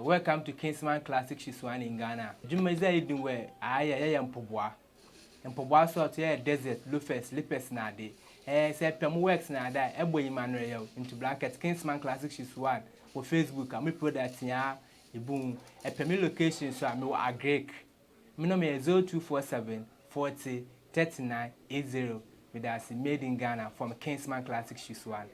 Welcome to Kingsman Classic Shiswan in Ghana. Dwumadze yi din we aye mpobwa. Mpobwa so to desert, loafers, slippers na de. Say pem works na da ebo Emmanuel into bracket Kingsman Classic Shiswan for Facebook. Am product ya ebun pem location so am a Greek. Me no me 0247 40 39 80 with us made in Ghana from Kingsman Classic Shiswan.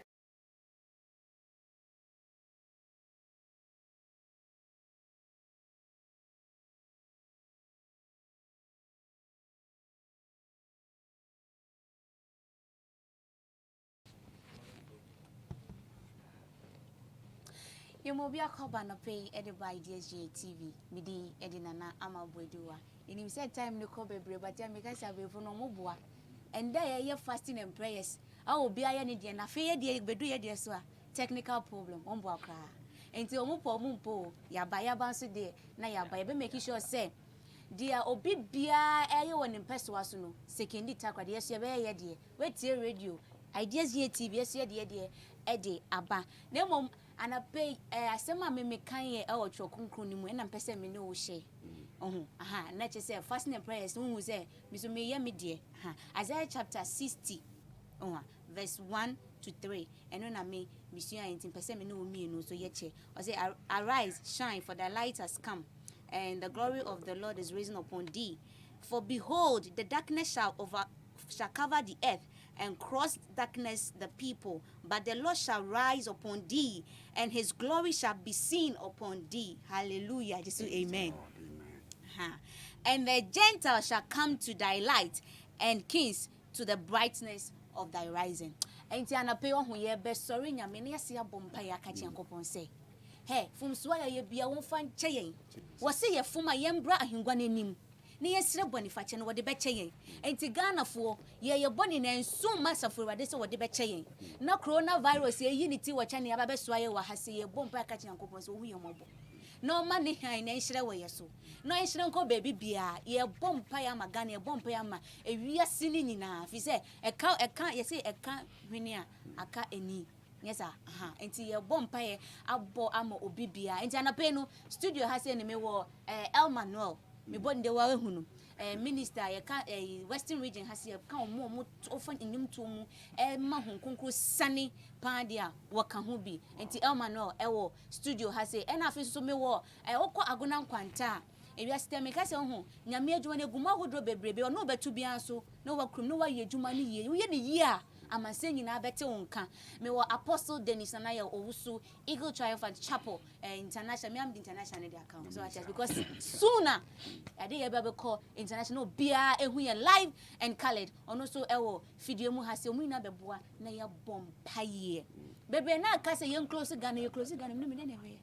You mo be a cover na pay edit by DSG TV. Midi edinana ama bweduwa. In him said time no ko bebre but ya make us have no mo boa. And there ye fasting and prayers. I will be a need na fe ye bedu ye de so technical problem on boa kra. Enti omo po ya ba so de na ya ba be make sure say dia obi bia eye won impeso aso no sekendi takwa de so be ye de we tie radio ideas ye TV so ye de ede aba na mom anape asema me kan ye e wo twokunkun ni mu na mpese me ne wo hye na che say fasting and prayers hu say me so me ye me de Isaiah chapter 60 verse 1 to 3 eno na me mission enti mpese me ne wo mi no so ye che o say arise shine for the light has come and the glory of the Lord is risen upon thee. For behold, the darkness shall cover the earth, and cross darkness the people. But the Lord shall rise upon thee, and his glory shall be seen upon thee. Hallelujah. Just say amen. Amen. And the Gentiles shall come to thy light, and kings to the brightness of thy rising. And Tiana Peo, who ye best sorry, Yamania Sia Bompaya catching coupon say. Hey, from Swaya ye be a won't find chain. Was say a fuma yembra and guanim. Near Srebony Fatchen what the betchain. And Tigana for ye bonny and soon master for this or the betchain. No coronavirus, ye unity what any other swaya has say a bomb catching coupons or we are mobile. No money in Asia way so. No Asian co baby beer, ye bomb payama gunny a bomb payama, a real sinning enough. He said a cow, you say a can't win a cat any. Yes, enti ye bompaye abo amo obibia enti anapeno studio ha se ne me wo El Manuel me bonde wa hunu minister ye ka Western region ha se ka mo ofan enyum to mu ma honkonkro sane pandia waka ho bi enti El Manuel wo studio ha se na afi so me wo okọ agona nkwanta ewia system ka se ho nyame adwuma ne guma hodro bebrebe ono betu bia so no wakrum no wa ye adwuma ne ye wo ye ne ye a amanse nyina bete wonka me wo Apostle Dennis na ya owusu Eagle Triumphant Chapel international me am the international the account so just because sooner I dey ebe call international bia ehu ye live and colored ono so ewo video mu ha se mu na beboa na ya bompaye bebe na ka se ye close Ghana ye close Ghana me ne we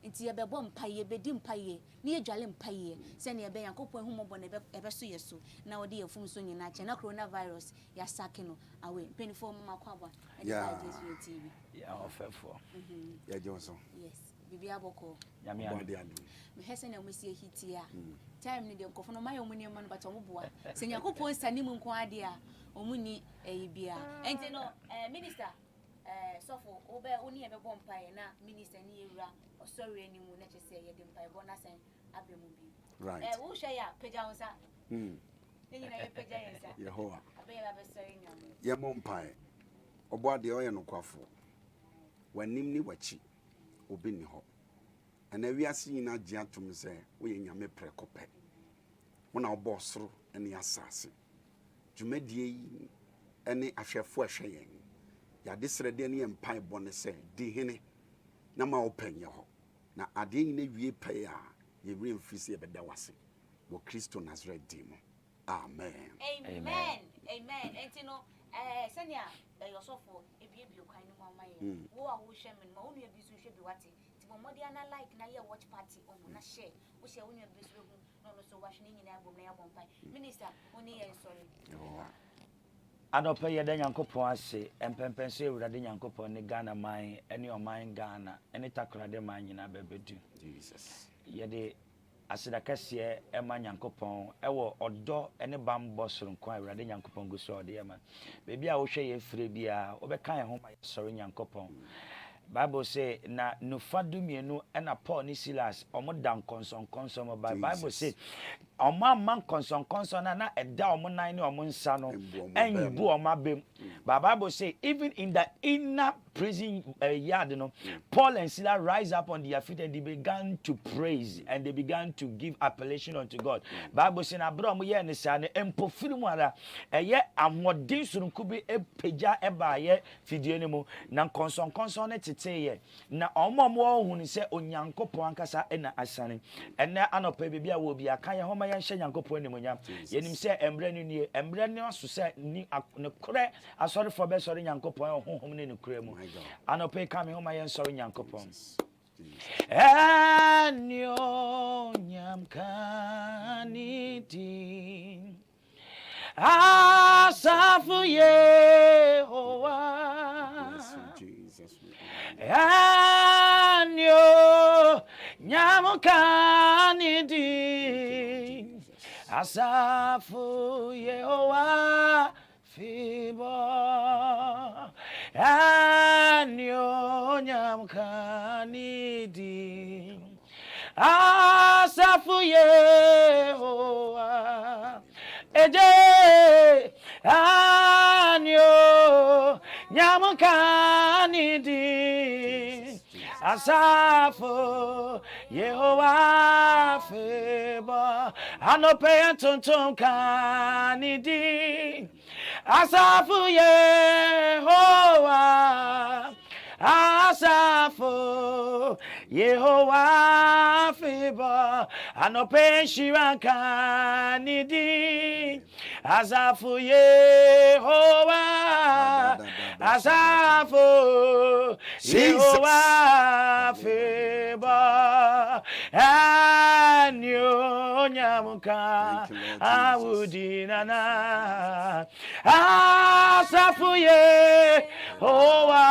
nti ye bebo mpaye bedi mpaye ne ye dwale mpaye se ne ye be yankopon hu mobo ne ebe so yeso na odi ye fum so nyina che na coronavirus ya sake no awe penifo makwabwa yeah TV yeah ofefo yeah Johnson yes bibia boko nyame adu me hese na mo sie hitia time ni de nkofo no mayo muni ma no bato mo boa se yakopon sani mu nko ade a omuni bia enti no minister sofo obe oni ebe bompae na minister ni ewura osori animu na chese ye de mpae bona sen abemu bi right wo hwe ya peja wonsa ni nyina ye peja yensa yehowa abe ya be sori nyam ye mompae obo ade oye no kwafo wanim ni wachi obi ni ho ana wiase nyina gye atom se wo ye nyame prekope wona obo soro ene asase dwumadie yi ene ahwefo ahwe yen ya desrede ne empai bone se di hene na ma openye ho na ade nyina wie pai a ye wi mfisi e beda wase wo Kristo Nazareth dimo amen amen amen enti no senia yosofo ebiebio kwan no mama ye wo a wo hwe men ma wo nu ebisu hwe bi wate ti mo modi ana like na ye watch party o na share wo share wo nu ebisu hu no no so wahwe ni nyina abom na ya bompai minister oni ye sorry Anope ye de Nyankopon ase empempense ewurade Nyankopon ne Ghana man ene oman Ghana ene takrade man nyina bebedu Jesus ye de asida kese ema Nyankopon ewo odo ene bambo soronko ewurade Nyankopon guso ode ema bebi a wo hwe ye fire bia obeka ye ho ma sori Nyankopon Bible say na nufadu mienu ena Paul ni Silas omo dan konson mo Bible say omo man konson na eda omo nan ni omo nsa no enbu omo abem. But Bible say even in the inner prison yard, Paul and Silas rise up on their feet and they began to praise and they began to give appellation unto God. Bible say na bro mo ye ne sa ne empofiri mu ara eye amodin surunku bi epeja eba ye fidie ne mu na konson ne tete ye na omo ohun se onyankopon ankasa na asane ene anopa bibia wo bia kan ye homa ye hye nyankopon ne munya yenim se embre ne nie embre ne aso se ni ne kore asori fo be sori nyankopon honhom ne kure mu anopa ka me homa ye sori nyankopon enyo nyamkaniti asafu Yehowa enyo nyamkaniti asafu Yehowa fibo enyo nyamkaniti asafu Yehowa eje anyo nyamukanidi asafu Yehowa feba anope tonton kanidi asafu Yehowa asafu Yehowa feba anope shiranka nidi asafu Yehowa asafu Yehowa feba anyo nyamuka awudinana asafu Yehowa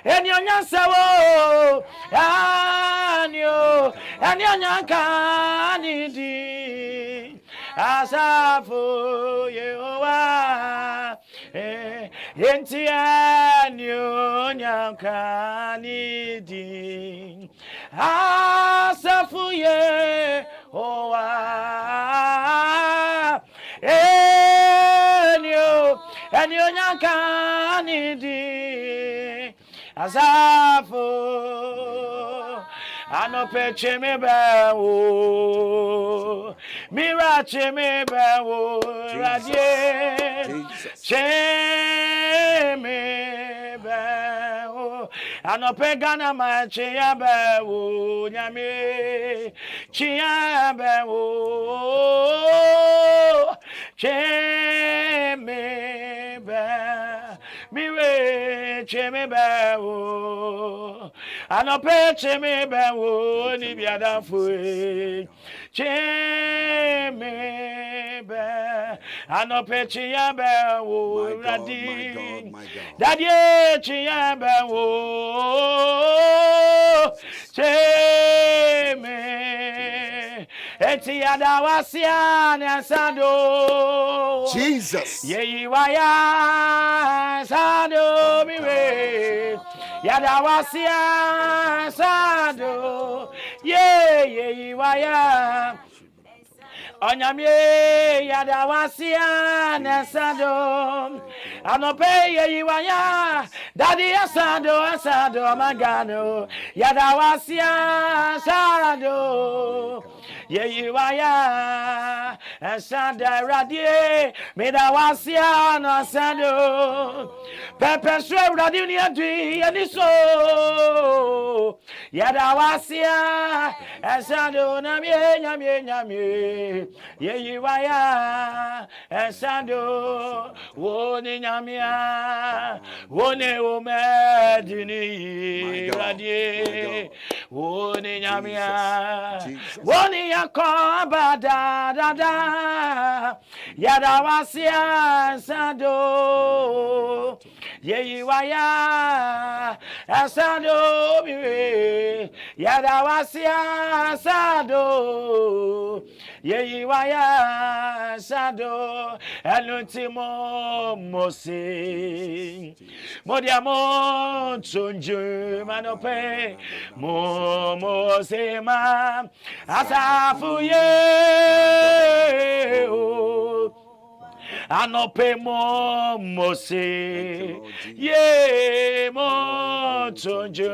enyo nyansawo anyo nyanka nidi asafu Yehowa enti anyo nyanka nidi asafu Yehowa enyo nyanka nidi asafu anope cheme bawo mira cheme bawo radie cheme bawo anope gana ma cheya bawo nyame cheya bawo cheme bawo miwe cheme bawo anope cheme bawo ni biada fue cheme ba anope chiya bawo radi dadie chiya bawo cheme eti adawasia ne asado Jesus yeyiwaya sado miwe yadawasia sado yeyiwaya onyamye yadawasia nesado anope yeyiwaya dadi asado magano yadawasia sado yeyiwaya asada radie medawasia no sado pepe swe radio ni adui aniso yadawasia asado na nyamye yeyiwaya asado woni nyamia woni omedini radie woni nyamia woni yakoba da yadawasia asado yeyiwaya asado biwe yadawasia asado yeyiwaya sado elutimo mosi modiamo tunju manope mosema asafuye anope mose ye motonjo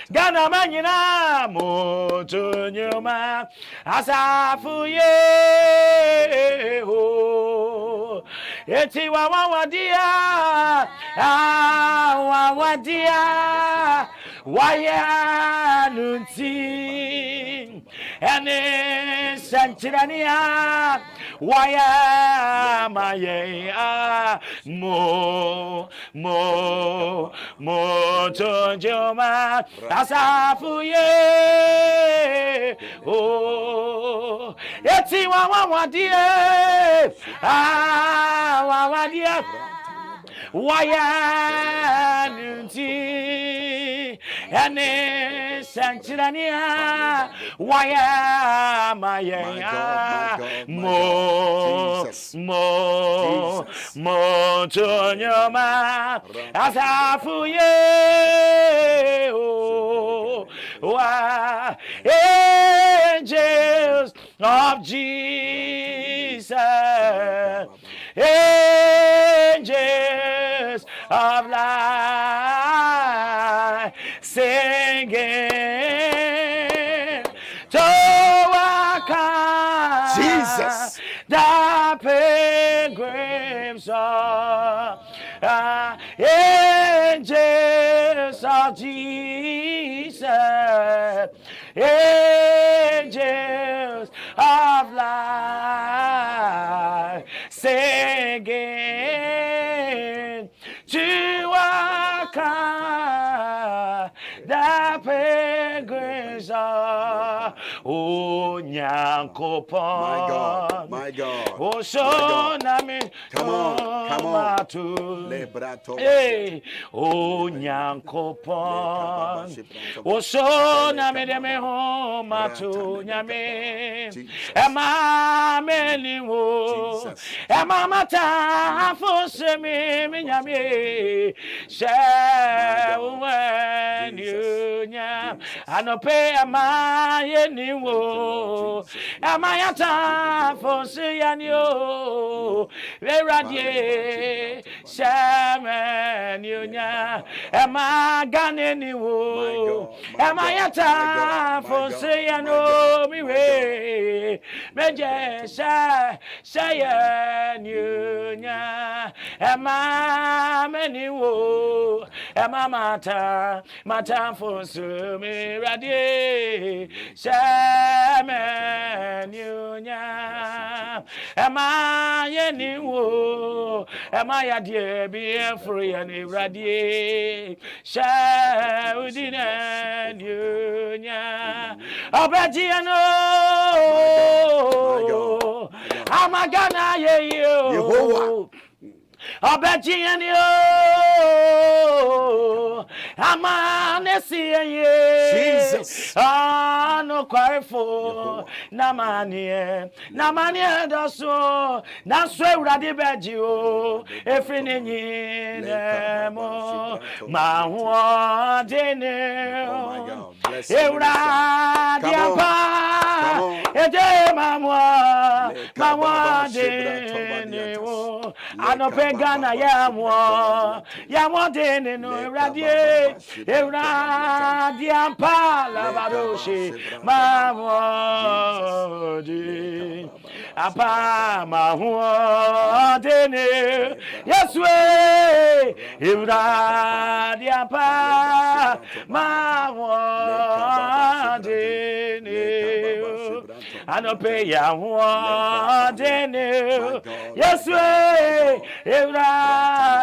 gana manyina motonyo ma asafu ye ho eti wawadia waya nunti ene santirania waya maye mo tonjoma asafu ye oh eti wawadia waya nunti ene santirania waya maya mo tonyoma asafu ye oh wa angels of Jesus angels of light singing to Jesus, the pilgrims are angels of Jesus, angels of light singing to our God, the pilgrims are oh nyankopon my God, oh so nami come on, hey oh nyankopon oh so nami de me homa to nyame ema meni wo ema mata fo se me nyame she when you nya anope ema yeni wo ema yata fo se yani o veradie shaman you nya ema ganeni wo ema yata fo se yani mi we meje sha yani nya ema meni wo ema mata for so me radie shaman you nya ema yeni wo ema ya die bi free and radie shaudina you nya abajiano amagana ye yo Abajiani amanesi Jesus. No quarefo namanie daso naso urade beji o efrini nyinemo maho dene eurade apa ede mamwa dene o anope Gana yamo dene no radie ampala baroshi mamodi apa mahuo dene yeswe radie ampa mahuo dene anope yamo dene yeswe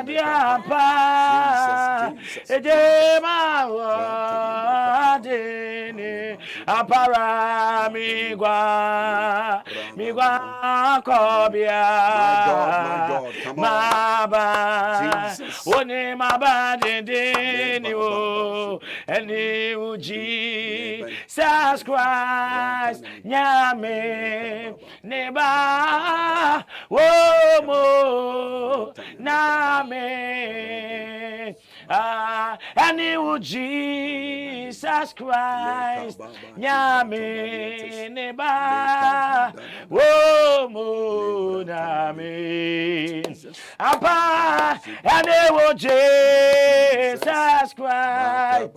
Diapa Ejema Wadene Apara Migwa Kobia. My God, come on. Maba. Jesus. One maba deni o. Eni uji. Jesus Christ. Nyame. Neba. Womo. Name. Eni uji. Jesus Christ. Nyame. Neba. Womo. Name. Apa. Eni uji. Jesus Christ.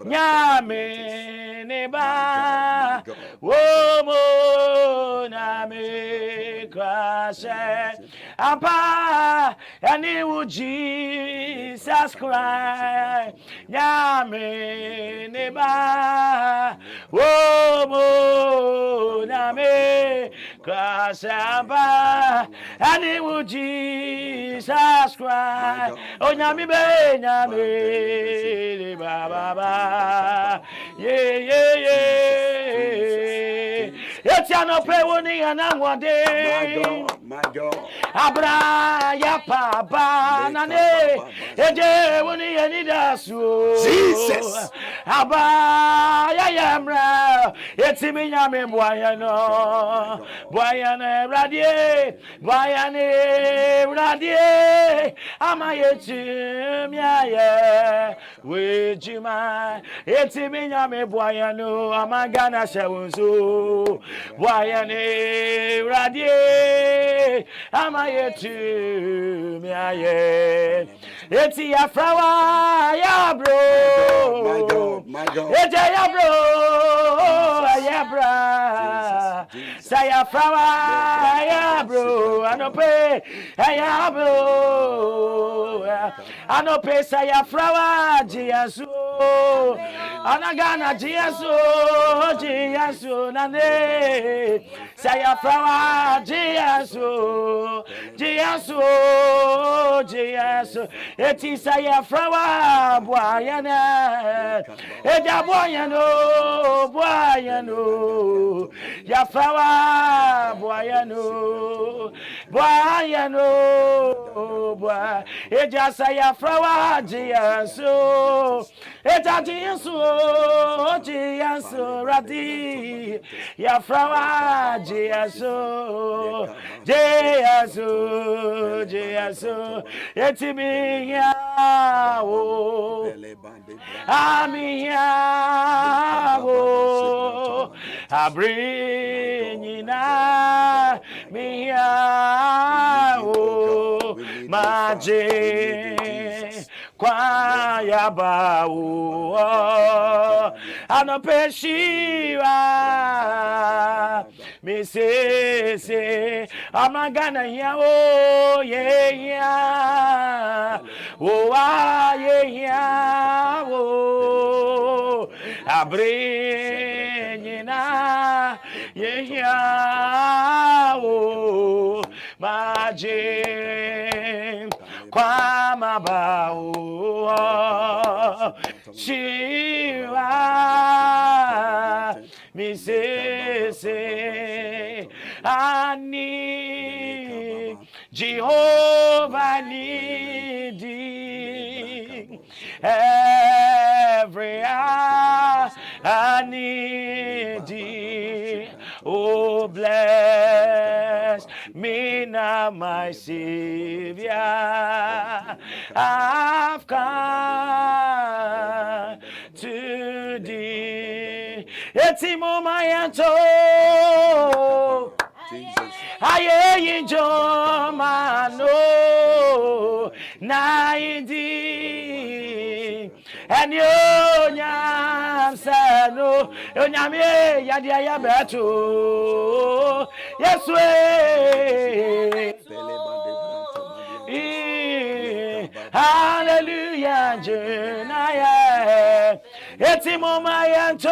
Nyame. Neba. Womo. Name. Christ. Apa. Eni uji. Jesus Christ. Nyame. Neba. Womo. Name. Christ. Apa. Eni uji. Jesus Christ. Oh, nyame be. Nyame. Baba. Yeah. Etiano pe woni anawode. My God. Abra ya papa nane. Eje woni enidasu. Jesus. Aba ya yamra. Etimi nyame boya no. Boya na radie. Boya ne radie. Amayechi miaye. Wejima. Etimi nyame boya no. Amagana shewunso. Boya ne radie. Amayechi miaye. Eti ya frawa ya bro. My God. Eti ya bro. Ya bra. Saya frawa ya bro. Anope ya bro. Anope saya frawa jiasu. Anagana jiasu nane. Saya frawa jiasu. Eti saya frawa boyana. Eja boyano. Ya frawa boyano. Eja saya frawa jiasu. Eta jiasu radi. Ya frawa jiasu. Eti mi yawo. Ami yawo. Abrinyina mi yawo. Maje kwa yabawo. Anopeshiwa mi se amagana yawo yeah wo abrenyina yeah wo maje kwa mabao shiwa mi se ani Jehovah needing every hour I need thee. Oh, bless me now, my Savior. I've come to thee. Etimo mayanto. Aye injo mano na indi enyo nyam sano onyame yade ya beto yesu hallelujah jenaya etimo mayanto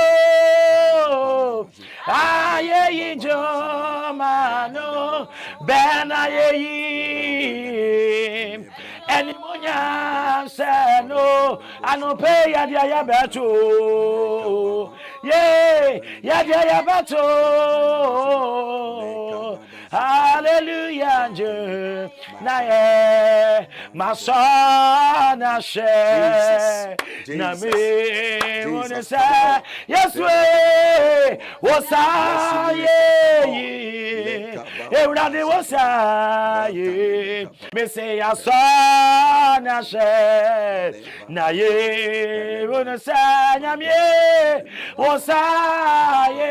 aye injo mano bena ye enimonya seno anope yadia ya beto ye yadia ya beto hallelujah je na ye masana she na me wona sa yeswe wosaye ewrade wosaye me say asana she na ye wona sa nyamye wosaye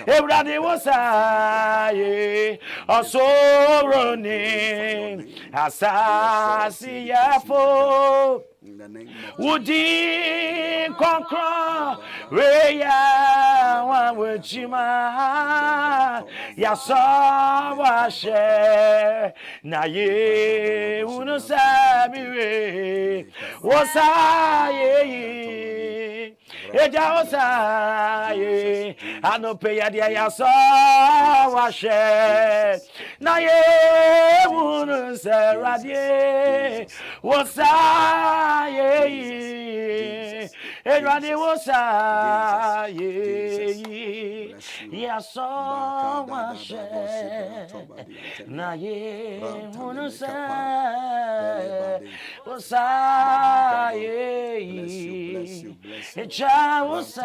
ewrade wosaye osoroni asasi yafo Woody Concra, Raya, one with Jima, Yasawa share, Naye, Unosami, was I, Ejaosa, I no pay a dia Yasawa share, Naye, Unosami, was I. Everybody was yeah, so much. Na ye, wanna say, was it's was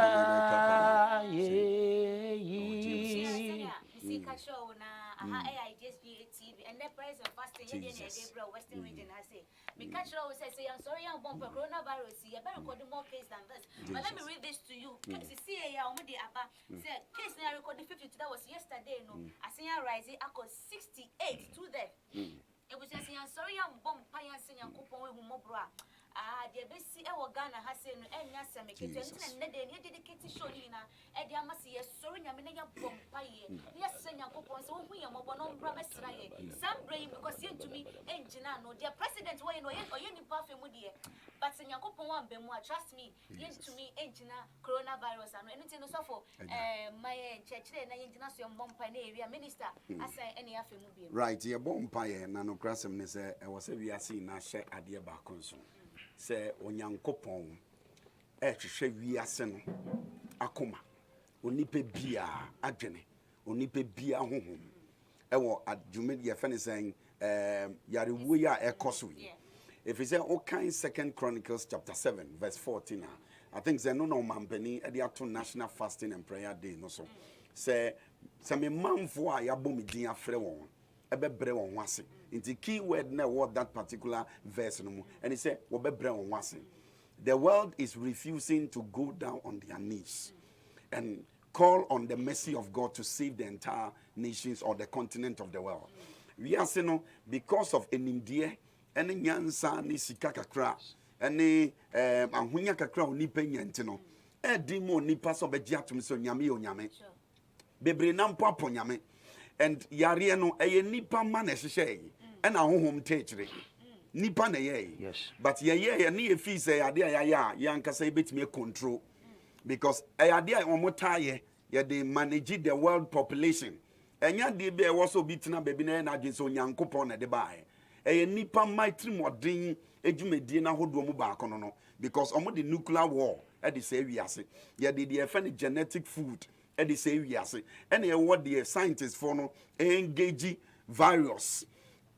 and the price of fasting in the Western region has said. Because I say, I'm sorry, I'm born for coronavirus. You better record more case than this. But let me read this to you. See, said case I recorded 50. That was yesterday. No, I see you rising. I got 68 to there. It was just I'm sorry, I'm born for saying I'm coupon with more bra. The best Ghana has said, and yes, I'm making a dedicated show. And the Amasi is sorry, I'm in a bomb pie. Yes, send your coupons. So we are more on promise. Some brain because you to me, engineer, no, their president, or you need perfume with you. But send your coupon, be more, trust me, yes to me, engineer, coronavirus, and anything so for my church, and I international bomb pie area minister. I say any of them. Right, your bomb pie, and no crassiness, I was a VRC, and I share idea about concern. Say onyankopon ehwehwe wiase no akoma onipe bia adwene onipe bia honhom ewo adwume ye fene sen yarewo ya ekoso yi if you say okay 2 Chronicles chapter 7 verse 14 I think say no mampani e dey ato national fasting and prayer day no so say me manfo a yabɔ me din afrɛ won ebebre won wase into key word na what that particular verse no mu and he said wobebre won wase the world is refusing to go down on their knees and call on the mercy of God to save the entire nations or the continent of the world we are saying no because of enimdie ene nyansa ni sika kakra ene ahonya kakra onipa nyante no edi mo nipa so beji atum so nyame onyame bebre na mpo aponyame and yare no eye nipa ma na hyehyɛ and ahohom techre nipa na ye yes but ye na ye fi say ade ya yankasa ebetime control because ade a omotaye ye dey manage the world population enya de be wo so bitina baby na na adwen so nyankopon na de bae eye nipa maitri modern ejumedie na hodo mu ba akono no because omo the nuclear war e dey say wiase ye dey the effect genetic food e dey say wiase and ye what the scientists for no engage virus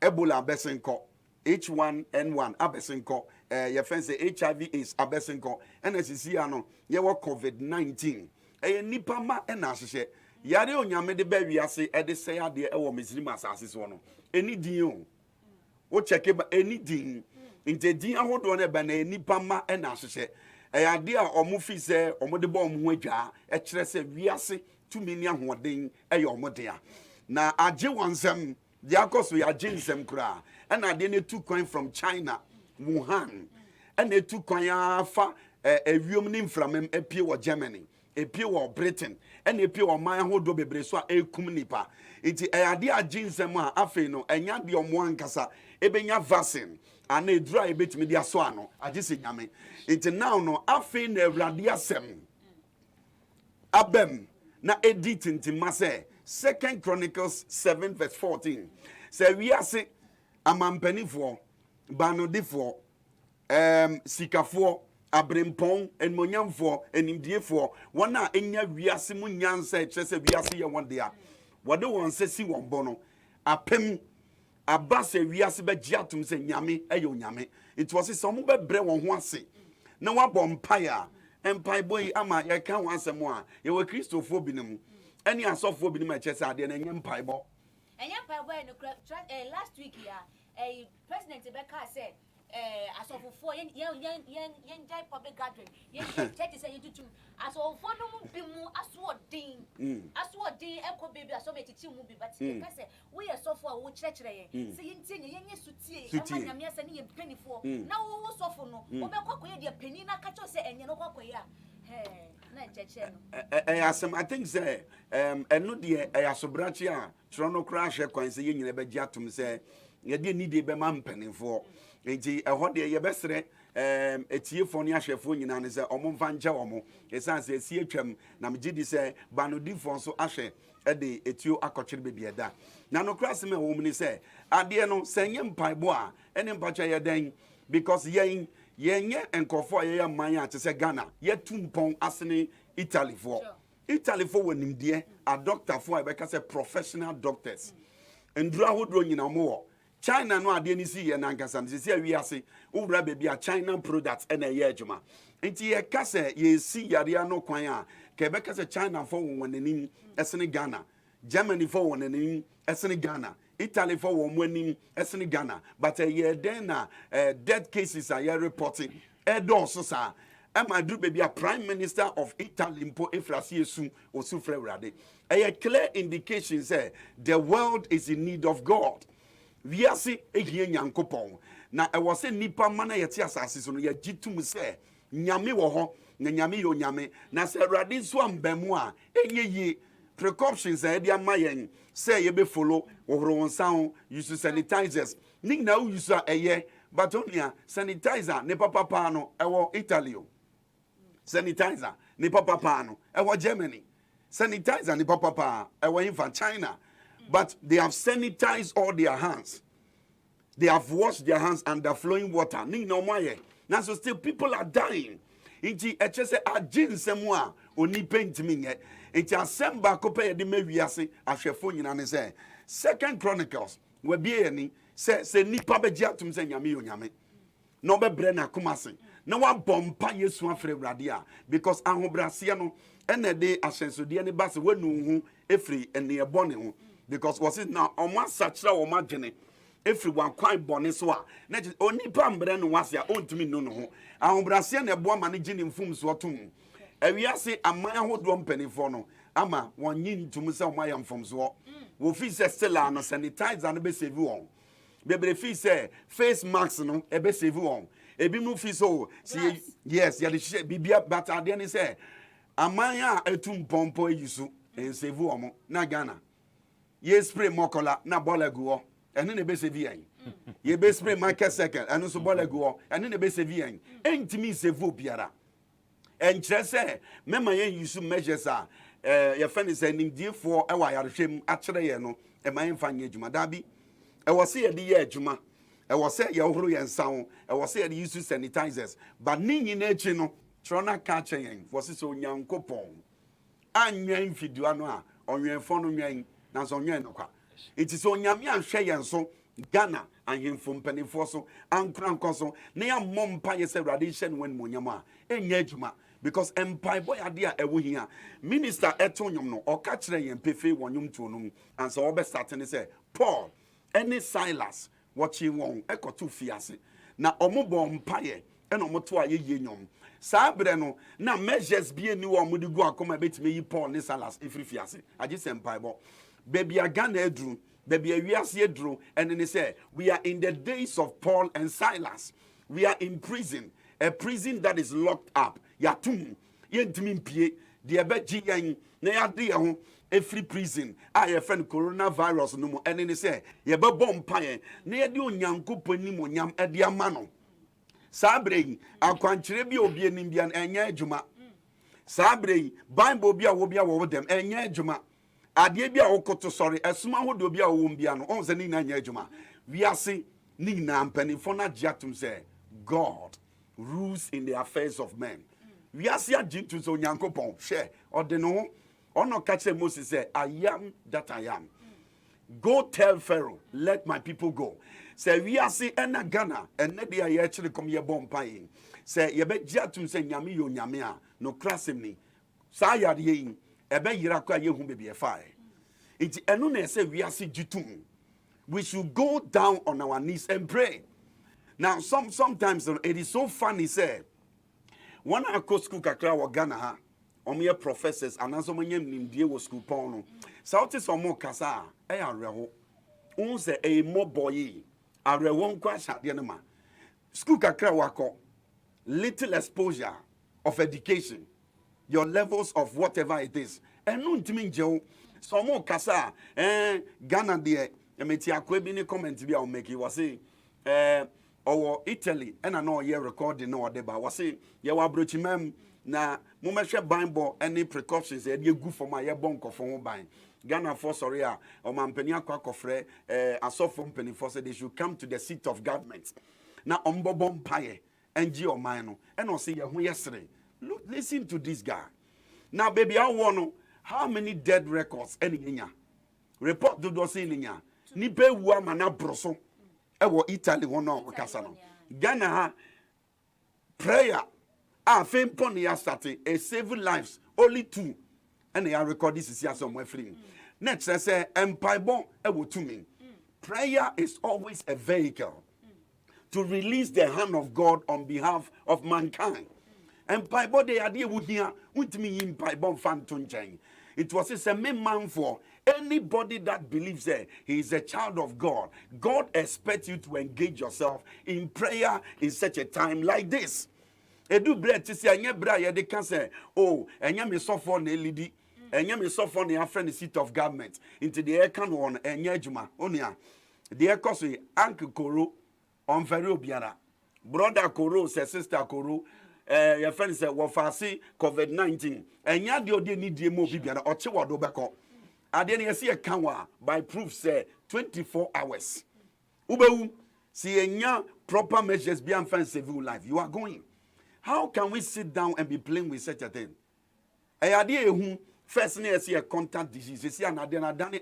Ebola abesenko H1N1 abesenko ye fense HIV is abesenko NSC ano ye wo COVID-19 nipa ma na ahye yare onyame de ba wiase e de say ade e wo Muslim asase so no eni din o check ba eni din inte din ahodo na ba na nipa ma na ahye ade a omo fi se omo de ba omo ho adwa e kire se wiase tumi ni ahoden e ye omo de a na age wansem the akoso ya jinsem kura and ade ne two coin from China Wuhan and ne two coin afa ewiom ni mframem epie wo Germany epie wo Britain and epie wo man hodo bebre so ekum nipa enti ade a jinsem a afi no enya de omo ankasa ebenya vaccine ana edura ebetimi de aso ano agese nyame enti now no afi na awrade asem abem na edit ntima se 2 Chronicles 7 verse 14 say we are say amampanifo banodifo sikafo abrempon enmonyamfo enimdiefo wona enya wiase mu nyansa e kire se wiase ye won dia wɔde wɔn nsa si wɔn bɔ no apem aba sɛ wiase bɛgye atom sɛ nyame ɛyɛ onyame nti wɔse sɛ ɔmo bɛbrɛ wɔn ho ase na wɔabɔ mpaeɛ a mpaebɔ yi ama yɛka ho asɛm a yɛwɔ kristofoɔ binom ɛne asɔfoɔ binom a ɛkyɛ sɛ adeɛ no ɛnyɛ mpaebɔ ɛnyɛ mpaebɔ no last week ya president bɛka sɛ asɔfofoɔ yɛngyae public gathering yɛkyɛte sɛ yɛtutum asɔfofoɔ no mu bi mu asoɔden ɛkɔ baabi asɔm ɛkyikyi mu bi but yɛka sɛ woyɛ sɔfo a wokyerɛkyerɛ yɛn sɛ yɛntie nyɛ yɛnyɛ sutie ɛma nyame asɛ ne yɛ mpanifoɔ na wowo sɔfo no wobɛkɔ akɔyɛ deɛ pani no aka kyɛw sɛ ɛnyɛ no kɔkɔyɛ a na nkyɛkyerɛ no asɛm I think sɛ ɛno deɛ ɛyɛ asobrakye a kyerɛ no koraa hwɛ kwan sɛ yɛn nyina bɛgye atom sɛ yɛde nidie bɛma mpanimfoɔ nti ɛhɔ deɛ yɛbɛsrɛ etiefoɔ ne ahwɛfoɔ nyinaa ne sɛ ɔmo mfa nkyɛ ɔmo ɛsiane sɛ esi atwam na megye di sɛ banodifoɔ nso ahwɛ ɛde etuo akɔkyere beebi ɛda na nokora asɛm a ɛwɔ mu ne sɛ adeɛ no sɛ nyɛ mpaebɔ a ɛne mpakyɛ yɛ dɛn because yɛnyɛ nkɔfoɔ a yɛyɛ man a te sɛ Ghana yɛtu mpɔn asene Italyfoɔ wɔ nimdeɛ adɔktafoɔ a yɛbɛka sɛ professional doctors nduru ahodoɔ nyinaa ɔmo wɔ China no adeɛ ni si yɛ nankasa no sisi awi ase wowura baabi a China product ɛna ɛyɛ adwuma nti yɛka sɛ yɛsi yareɛ no kwan a ka yɛbɛka sɛ China fo wɔn n'anim ɛsene Ghana Germany fo wɔn n'anim ɛsene Ghana Italy fo wɔn anim ɛsene Ghana but ɛyɛ den na death cases a yɛ reporting ɛdɔɔso saa ɛma duru baabi a Prime Minister of Italy mpo efrasi esu osu frɛ wurade ɛyɛ clear indication sɛ the world is in need of God. Wiase ehie nyankopɔn na ɛwɔ sɛ nipa ma na yɛte asase so no yɛgye tum sɛ nyame wɔ hɔ na nyame yɛ onyame na sɛ awurade nso ambamu a ɛnyɛ yie precautions a yɛde ama yɛn sɛ yɛbɛfolo wɔhoro wɔn nsa ho use sanitizers ne nyinaa wo use a ɛyɛ but onua sanitizer ne papa no ɛwɔ Italy o sanitizer ne papa no ɛwɔ Germany sanitizer ne papa ɛwɔ infa China. But they have sanitized all their hands. They have washed their hands under flowing water. Now, so still people are dying. Inti echese agin semwa oni pentimi nye. Inti asemba kope de mewiase ahwefo nyina ne se. Second Chronicles we bie ni se nipa beji atum se nyame onyame. No be bre na kumase. Na wa bompa Yesu afre wrade a because ahobrase no ene de ahyensode ne base wanu hu efri ene ebone hu. Because was it now on one such a woman, everyone quite bonny so only pambre no was ya own to me no. Our Brazilian a boy managing in fums watum. And we are say a my old 1 penny for no. Ama 1 yin to Musa Mayam from Zwa. Wo fee says Stellano sanitize and a best save on. Baby fee say face marks no a best save on. A bimu fee so see yes, ya the baby but I didn't say Amaya a tum pompo yusu and save on na Ghana. Ye spray mokola na bola guo ene ne be se vi an ye be spray market second ene so bola guo ene ne be se vi an entimi se vo biara enkyere se mema ye use measures a ye fani se nimdiefo e wa yarehwem a kire ye no e man fa nya adwuma da bi e wo se ye de ye adwuma e wo se ye horo ye nsa ho e wo se ye de use sanitizers but ni nyina echi no trona ka chen wo se so nyankopon anwan fidua no a onwenfo no nwan na so nwen nokwa enti so nyame anhwe yen so Ghana ahemfo mpanifo so ankranko so na ya mompa ye se awrade hye no wan monyam a enya adwuma because empire boy ade a ewo hia minister eto nyom no oka kire yen pefe wonyom to no and so obe start ne say Paul any Silas watching won ekoto fiase na omobo mpaye ena omoto a ye nyom sabre no na measures bi ni wo mudi go akoma betime yi Paul ne Silas efri fiase age se empire bo baby Ghana edru baby wiase edru and they say we are in the days of Paul and Silas. We are in prison, a prison that is locked up. Yatum yentimi mpie de ebeji yan na yade ho every prison a ye friend coronavirus no mo and they say ye be bom pae na yade onyankopon ni mo nyam e de ama no sabre akwankyere bi obi anim bia enya adwuma sabre bible bi a wo bia wo dem enya adwuma ade bia wo koto sorry esuma hodo bia wo bia no on se ni na nya adwuma wiase ni na mpanifo na giatum say God rules in the affairs of men. Wiase agye to so nyankopon hwe ode no Ono catch Moses say, I am that I am. Go tell Pharaoh, let my people go. Say we are see ena Ghana and ne dia ye actually come here bomb paying. Say ye be jatum say nyame yo nyame a no krasim ni. Sa yade yin ebe yira kwa ye hu be fire. It enu na say we are see jutum. We should go down on our knees and pray. Now sometimes it is so funny say when I go school kakra wa Ghana ha omo professors and so many nimdie wo school pon no. Sa otis omo kasa e areho. Un say e mo boy arewo nkwa shade no ma. School kakra wako little exposure of education, your levels of whatever it is. And no ntimi nje so mo kasa Ghana de emeti akwa bi ni comment bi a o make you was say or Italy and I know ye recording no deba was say ye wa brochimam na mo mehwe Bible any precautions e dey good for my ye bon kofo ho ban. Ghana for sorry o mampani akwa kofre asofo mpani for say they should come to the seat of government. Na ombobom paye enji o man no and o say ye ho yesere. Look, listen to this guy. Now baby I want how many dead records any nya. Report do do say nya. Ni be wu amana broso. Ewo Italy wono kasa no. Ghana ha prayer fame pon ya start a save lives only 2 and they are recording this is somewhere free. Next say empire bon ewo to me. Prayer is always a vehicle to release the hand of God on behalf of mankind. Empire bon they are wo here with me empire bon fan to nchen. It was a main man for anybody that believes that he is a child of God. God expects you to engage yourself in prayer in such a time like this. Edu bread to say anya bra ye de can say oh enya me suffer na elidi enya me suffer na afre the seat of government into the air can one enya adwuma onia the air cause uncle Koro on very obiara brother Koro say sister Koro your friend say wo fase COVID-19 enya de odi ni die mo bibiara o che wodo beko ade na yesi e kanwa by proof say 24 hours ubewu si enya proper measures be am fan save life you are going. How can we sit down and be playing with such a thing? First, I see a contact disease. You see an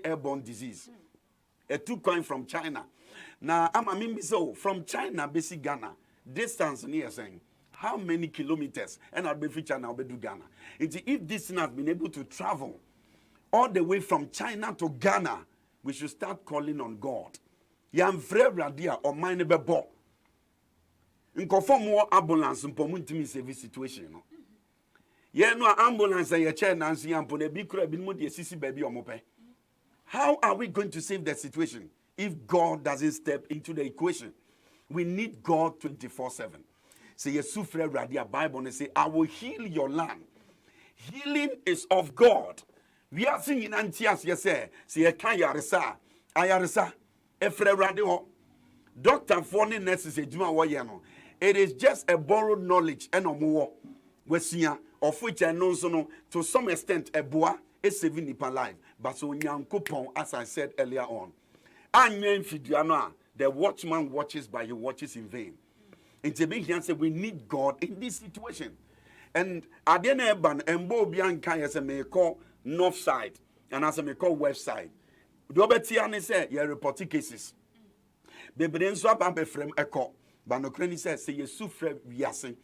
airborne disease. A 2 coin from China. Now, so from China, basic Ghana, distance near saying, how many kilometers? And I'll be featured now, be do Ghana. If this thing has been able to travel all the way from China to Ghana, we should start calling on God. Yam radia or mine be bo. Nkofo mo ambulance mpomu ntimi save situation no ye no ambulance ye che nansi ampo na bi kura bi mu de sisi ba bi omope. How are we going to save the situation if God doesn't step into the equation? We need God 24/7. Say Yesufre Radia Bible and say I will heal your land. Healing is of God. We are singing antias yes say kan yaresa ayaresa efre radio doctor for ne nurses ejuma wo ye no. It is just a borrowed knowledge and omo wesia of which I know so no to some extent a boa is saving nipa life but so nyankopon as I said earlier on anyen fiduano the watchman watches but he watches in vain. It's a big answer we need God in this situation and adena ban embo bi anka yes me call north side and as me call west side do betia ne say your reporting cases bebre nso aba be frem eko. But no crane says, say, you suffer, wiase.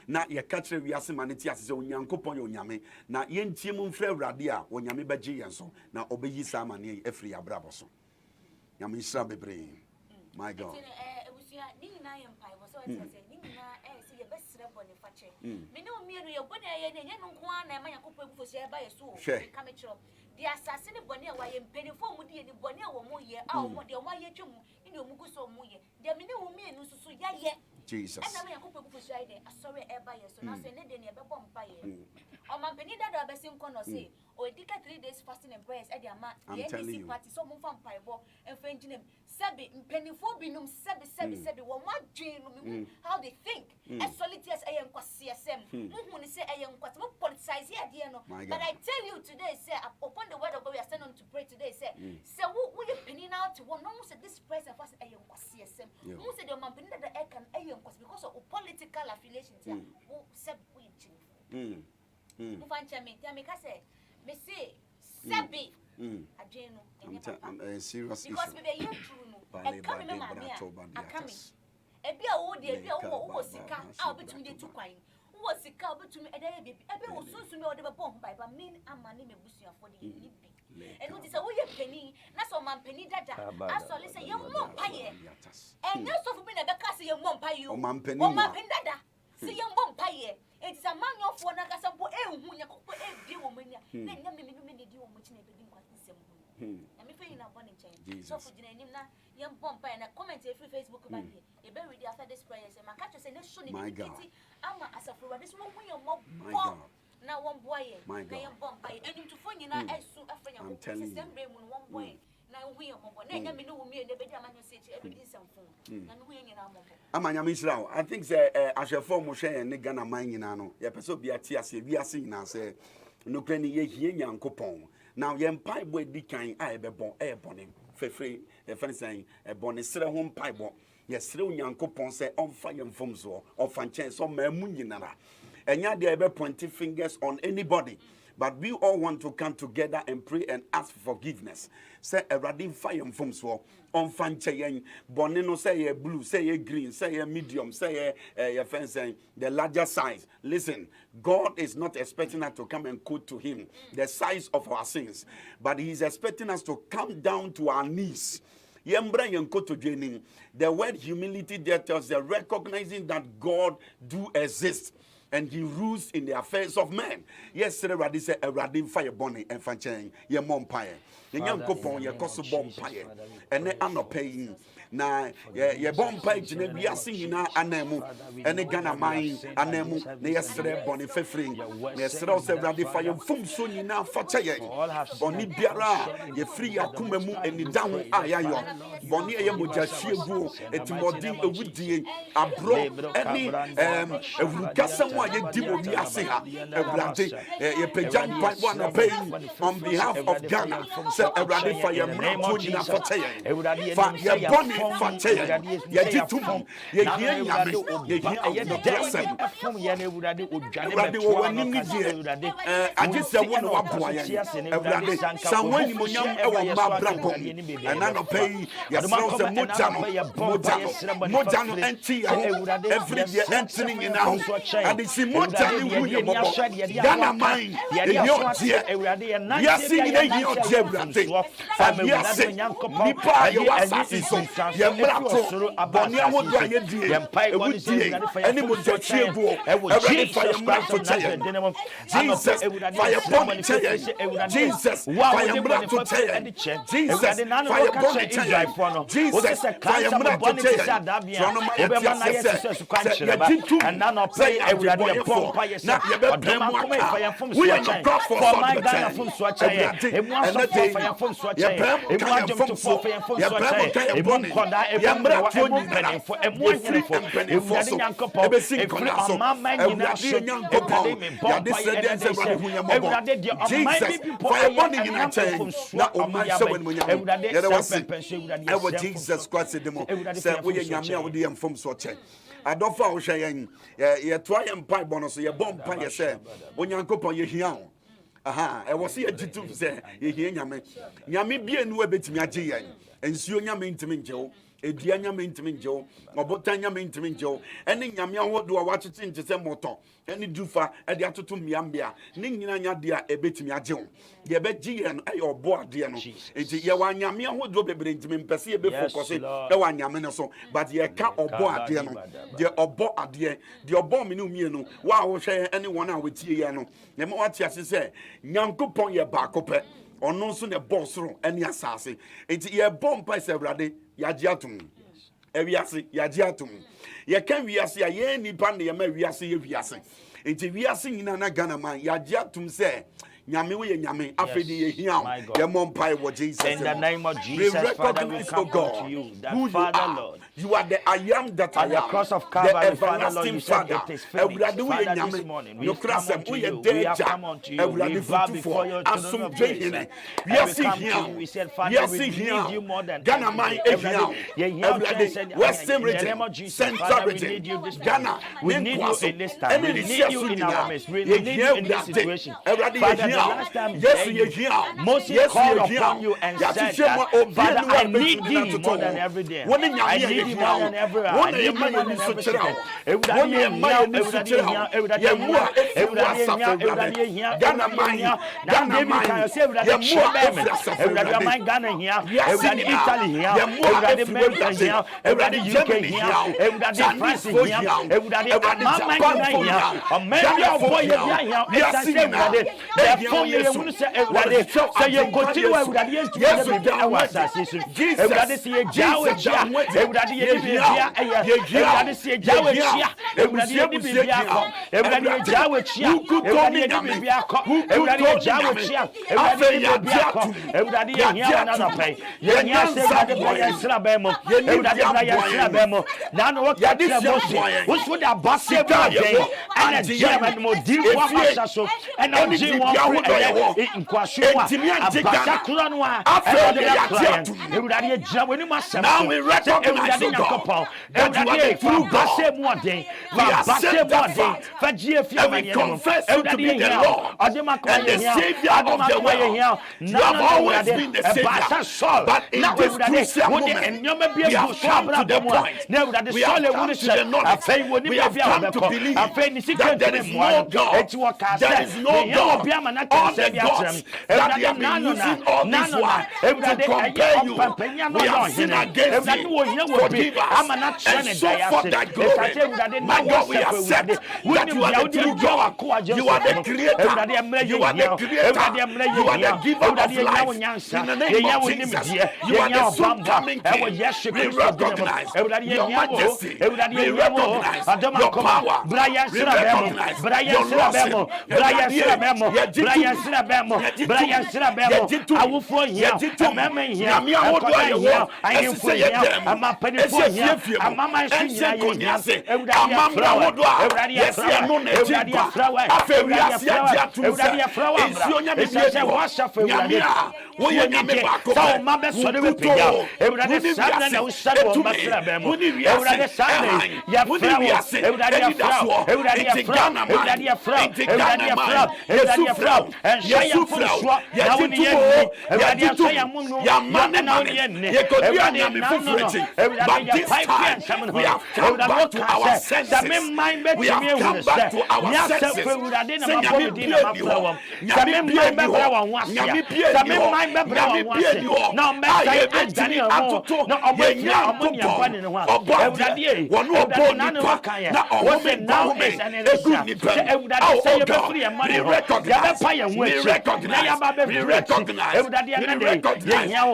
Na ye catch wiase maniti as a unyankopon yonyame. Na yen timum fre radia, when yami baji yanso. Na obeyi samani, a free abraboso. Yamisra bebre. My God. The assassin bonnet why in penny for Moody and Bonnet or more year, our money or my year in your Muguso Moye. There may no mean so yet. Jesus. And I'm a couple of sorry, by your son, I said, never bomb by you. Or my penny that I best corner say, or a 3 days fasting and prayers at your man. I'm telling you, party, so move on Pieball and French name. Sabby, penny for binum, Sabby, one more dream, how they think. As solitary as I am, CSM. Who say I am quite more politicize here, dear. But I tell you today, sir, upon the word of God, we are sent on to pray today, sir. So, who you penning out to one almost at this press and fast I am CSM. Who said your man penny that I can because of political affiliations? Who said we? Mufancha me, Tamika say, Me say, Sabi. Adreno, and serious issue. Because we be here true no. And come in my I come in. Ebi a wo de ebi a wo sika a obetumi de tu kwan. Wo sika obetumi e dey baby. Ebi wo sunsun me o de be bon bai ba me amane me busuafo de ni bi. And what is a way penny, not so man penny dada. I saw listen, young mom pie. And no so for me, never cast your mom pie, you, man penny, dada. See young mom pie. It's a man of one, I got some poor who you could put a woman. Then you many do much in a big one. And me paying up on change. So for the name now, young bomb pie and a comment every Facebook about it. You bury the after this prayers and my catcher say, no, shouldn't be I'm as a for this one when your mom. Now one boy, my God, and him to phone you now as soon as I'm telling you, one boy. Now we are more. Then you know me and the bedroom and you say everything some phone. And we ain't Amanya Misrao. I think as a form of share and Nigana mine in Ano, your person be at Tiasi, we are seeing us no penny ye young coupon. Now yam pipe boy be kind, I be born air bonnet, free, a friend saying a bonnet, home pipe. Yes, through young coupon say on fire and foams or fan chance on my munginara. And yet they ever pointing fingers on anybody. But we all want to come together and pray and ask for forgiveness. Say a radin fire from so on fanchayen, bonino say a blue, say a green, say a medium, say a fence the larger size. Listen, God is not expecting us to come and quote to him the size of our sins, but he is expecting us to come down to our knees. The word humility there tells us recognizing that God do exist. And he rules in the affairs of men. Yes, sir, Radi said a radin fire bonnie and fanchang, your mom pie. The young coupon, your cost bomb pie. And they are not paying. Now, your bomb page, we are singing our anemo, and a Ghana mine, anemo, yesterday, bonnie feffring. Yes, also Radi fire, fum soon enough for Chayan. Bonnie Biara, your free Akumemu and the down Ayayo. Bonnie Yamuja, and to more deal with the abroad any. You deal with Yasia, a Pejam Pipe one paying on behalf of Ghana. Say a rally for your Mount for Tay. For your bonnie for Tay. Yajitum, Yagian, the person. I just said one of our someone you young our brabon, and I don't pay your sons and Mojano and Tia every year entering in our house. Si moja ni huyo mobo Ghana mine yontie yasi ine yontie brate fa yasi nipa ye wasasi so ye mrato bonia wodo ayedie ewudie eni moja chiegu every fire mrato teye Jesus fire bomb teye Jesus fire mrato teye Jesus fire bomb teye Jesus fire mrato teye trono ma and none of play now you we are your God for my Ghana from Swatchaya. It was a fire from Swatchaya. It was from Swatchaya. It won't call that a penny for a more for a young couple. If a mamma in that young couple, Jesus, fire burning in a chain. Not on my show when I was Jesus Christ. Said we are young with the from Swatchaya. I don't follow Shayan. You try and pipe bonus, you bomb pie, say, when you go on your hill. Aha, I was here to say, you hear Yami. Yami be a new bit me a G, and Sunya maintain Joe, a Diana maintain Joe, or Botania maintain Joe, and then Yamia what do I watch it into some motor, any doofa at the Atu Miambia, Ningina dia a bit me a Joe. You bet G and I or board Diano. It's Yawanyamia who do be bring to me Pessia before Cosset, Yawanyamino, but ye can't or board Diano, the obo adie, the obominu mieno, wow, share anyone out with Tiano. Nemoatias say, Yanko pon your back up. Or no sooner boss room any assassin. It's ye bomb by severade, Yajiatum. Eviasi, Yajiatum. Ye can we see a ye ni pandi ya me we are see viasi. It's we are seeing in an Ghana Yajiatum say. Nyame we nyame afedi ehia your mom pie what Jesus in the name of Jesus Father we come to you that Father Lord you are the I am that I am the cross of Calvary Father Lord you said it is finished Father this morning we come unto you we have come unto you we bow before your throne of grace we have come to you we said Father we need you more than Ghana man ehia Western region Central region Ghana we need you in this time we need you in our midst we need you in this situation Father last time Yes, you- ye hear. Moses Yes, called ye hear. upon you and Yes, said you share that, my- Father, Obi- I Obi- need Obi- thee Obi- more than Obi- every day. When in your I ear, need you thee more than hear. every hour. When I need your thee man, more you than need every to second. chill. Everybody When your here, man, you need to everybody chill. here, everybody Your here, more, if you everybody want here, something, everybody brother. here, Ghana everybody man, here. Now, Ghana David man. can say everybody Your more, share if them. you want something, Everybody brother. man Ghana here, Yes, everybody now. Italy here, Your more, everybody if you Belgium want here, everybody everybody UK Germany here, here, everybody Chinese France folk here, here, everybody everybody Mama Japan Ghana folk here, here, America Ghana folk boy here. here, We are it's singing everybody. now. They are They from hear here, you. we say What everybody. is show? So you I continue think everybody is yes, to we the down with assassin. Jesus. Everybody say Jawa Jesus Chia, down with it. everybody Yeah, is yeah. everybody say Jawa Chia, everybody is Bibiako, everybody is Jawa Chia, everybody is Bibiako, everybody is Jawa Chia, everybody is Bibiako, everybody is here another pay. Yeah, say everybody Brian Slabemo, everybody Brian Slabemo. Now no what catch Moses. What's with that basket day and a jam and more deep one so and now Jim one in Kwashua, a Basakranwa, everybody jam when you must Now we recognize, oh God, that you are the true God. We accept that fact, and we confess you to be the Lord and the Savior of the world. You have always been the Savior, but in this crucial moment, we have come to the point. We have come to the knowledge. We have come to believe that there is no God. There is no God. All the gods that they have been using all this while to compare you, we have sinned against you. Forgive us and show forth that glory. My God, we accept that you are the true God. You are the creator. You are the creator. You are the giver of life. In the name of Jesus, you are the soon coming King. We recognize your majesty. We recognize your power. We recognize your lordship. But this time, we have come back to our senses. We have come back to our senses.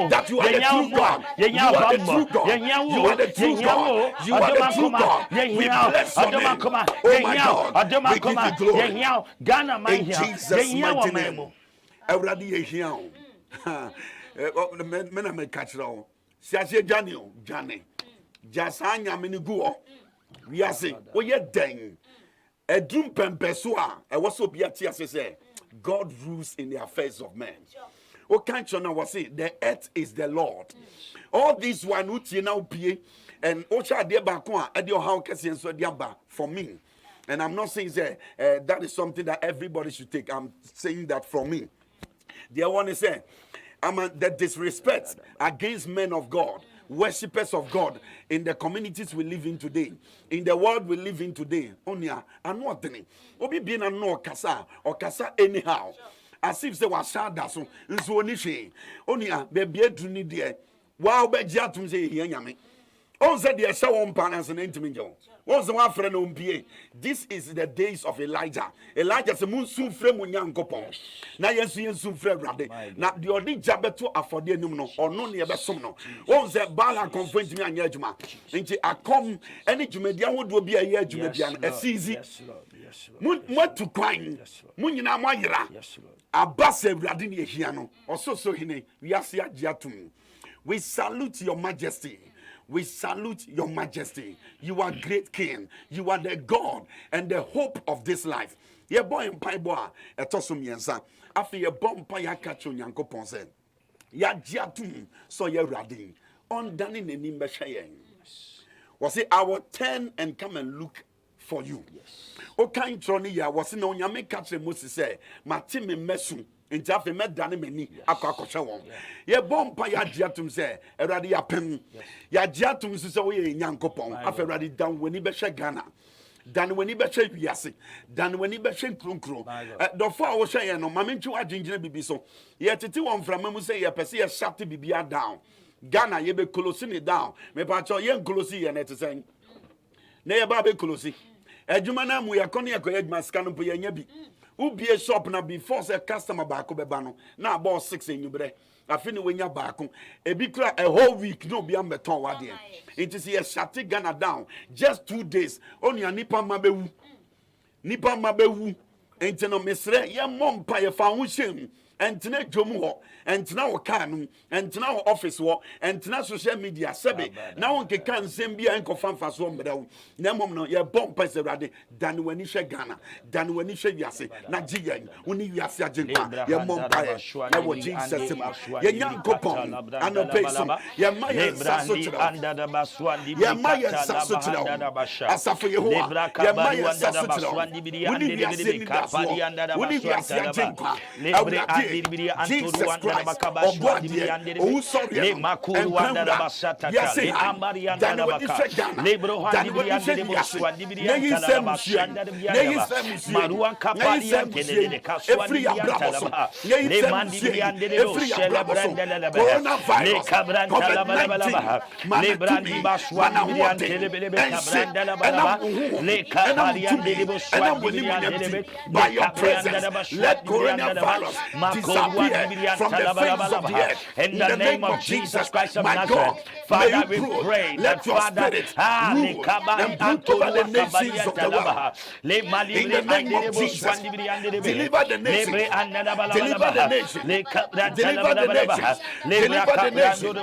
That you are the true God. You are the true God. You are the true God. You are the true God. We bless your name. Oh my God. We give you glory. In Jesus' mighty name. Everybody is here. Men are my catcher. Siasia Daniel, Johnny. Jasanya Miniguo. We are saying, oh, yeah, dang. A doom pempesua. I was so be a tear say, God rules in the affairs of men. O can't you know say the earth is the Lord. All these one who now be and Ocha de Bakwa at your how can so diamba for me. And I'm not saying that is something that everybody should take. I'm saying that from me. The one is saying, the disrespect against men of God, worshippers of God in the communities we live in today, in the world we live in today. Onia, I'm not telling. Obi being a no kasa or kasa anyhow. As if they were shada so nso onia baby eduni de wow be gia tum say here nyame on said the show on panels and intimate once one friend on pie. This is the days of Elijah. Elijah se mun sun frem onyankopon na yensu frem rade na the odi jabeto afode enum no ono ne ebesom no on say bala confront me anya adwuma nti akom ene dwumadi ahodo bi aye adwuma bia no esizi mun to kwan mun nyina mo ayira abase awurade ne ehia no ososo hine wiase agiatum. We salute your majesty. We salute your majesty. You are great king. You are the God and the hope of this life. Ye boy mpai boa etosum yensa. Afi ye bompa ya kacho nyankopon se. Ya giatum so ye awurade. On dani nenim be hwe yen. Was it our turn and come and look for you. Okay, Trony, ya was in on Yami catching Moses say, Martin Messu. In Jaffe met Danimini, Akakoshawan. Ye bomb by Yajatum say, Eradi Apem. Yajatum is away in Yankopon, after Radi down when he beshe Ghana. Dan when he beshe Yasi, Dan when he beshe Krunkru. The 4 hours say, no, Mammy to a ginger bibiso. Yet it one from Mamuse, a Persia shut Bibia down. Ghana, ye be Colosini down. Me pacho yen Colosi and it saying. Nay, Babe Colosi. Ejumanam, we are conning a coed mascanum for Yabi. Who be a shop now before a customer back over bano. Now about 6 in you bre. I finish when you're back. A big a whole week, no beyond the ton. It is here shutting Ghana down. Just 2 days. Only a Nipa Mabewu. Nipa Mabewu. Ain't no misre. Ya mom pa your foundation. And tonight Jomo, and now can, and now office work, and now social media. Sabi now one can send be and confirm fast one, but now no, your bomb pass already. Dan when you share Ghana, Dan when you share Yasi, Nigeria, when you are searching, your mom pie, your what Jesus, your young coupon, and no person, your Maya under the Baswandi, your Maya Sasutra, as for your Maya Sasutra, when you are sitting under the Jesus Christ, oh God, oh sorry, le makuru wanda da basata le ambari yanda da baka le bro handi bi yanda de muswandi bi yanda da bashanda de yanda maruan kapali yanda de kaswandi bi yanda da le mandi bi yanda de celebrande le ba le kabranta la ba le brandi baswandi bi yanda de kabranda la ba le kapali yanda de muswandi bi yanda de by your presence let coronavirus disappear from the face of the earth. In the name of Jesus Christ of Nazareth, Father, we pray that Father, rule and put over the nations of the world. In the name of Jesus, deliver the nation, deliver the nation, deliver the nation, deliver the nation,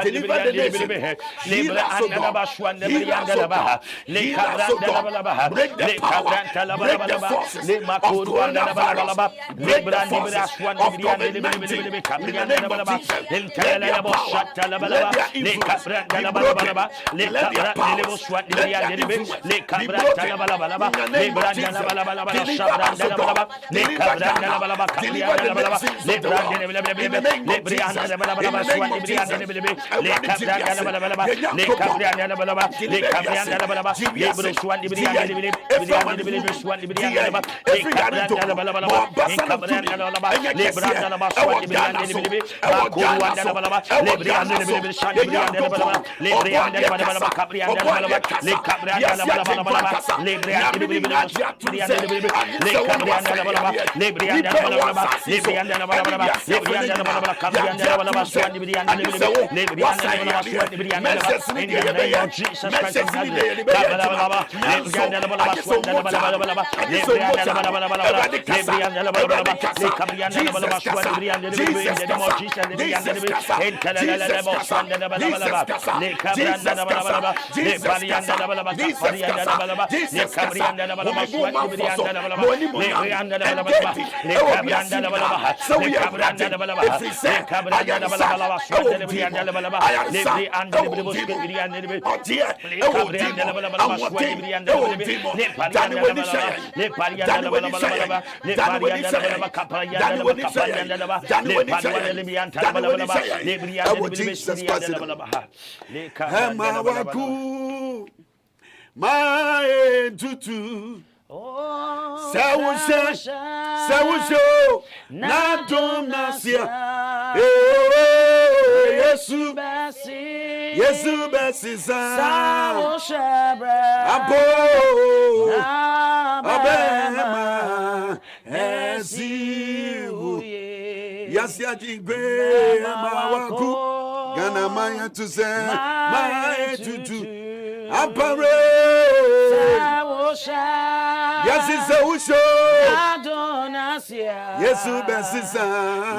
deliver the nation. Heal us, O God, heal us, O God, heal us, O God. Break the power, break the forces of coronavirus, break the forces of COVID-19. In the name of Jesus, let their power, let their influence be broken. Let their powers, let their influence be broken. In the name of Jesus, deliver us, O God. Deliver Ghana. Deliver the nations of the world. In the name of Jesus, in the name of Jesus, Ghana Maya to say, Maya to Ampare. Yes, it's a usho. Yes, Ubasisa.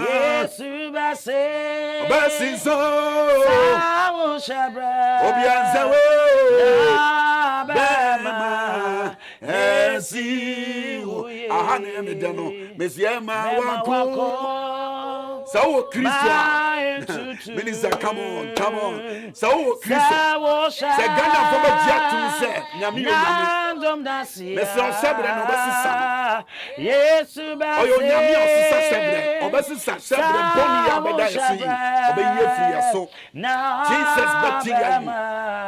Yes, Ubasisa. Obianzawe. Bema. Esi. Ahane medano. Mesiema wako. So Christian. Minister, come on. So, Christo. Say Ghana for me jet to say. Nyami nyami. Mr. Sebre no basi Yes, Oyo nyami osisa Sebre. Obasi Sebre boni ya beda yesi. Obe ye free so. Jesus beti ya you.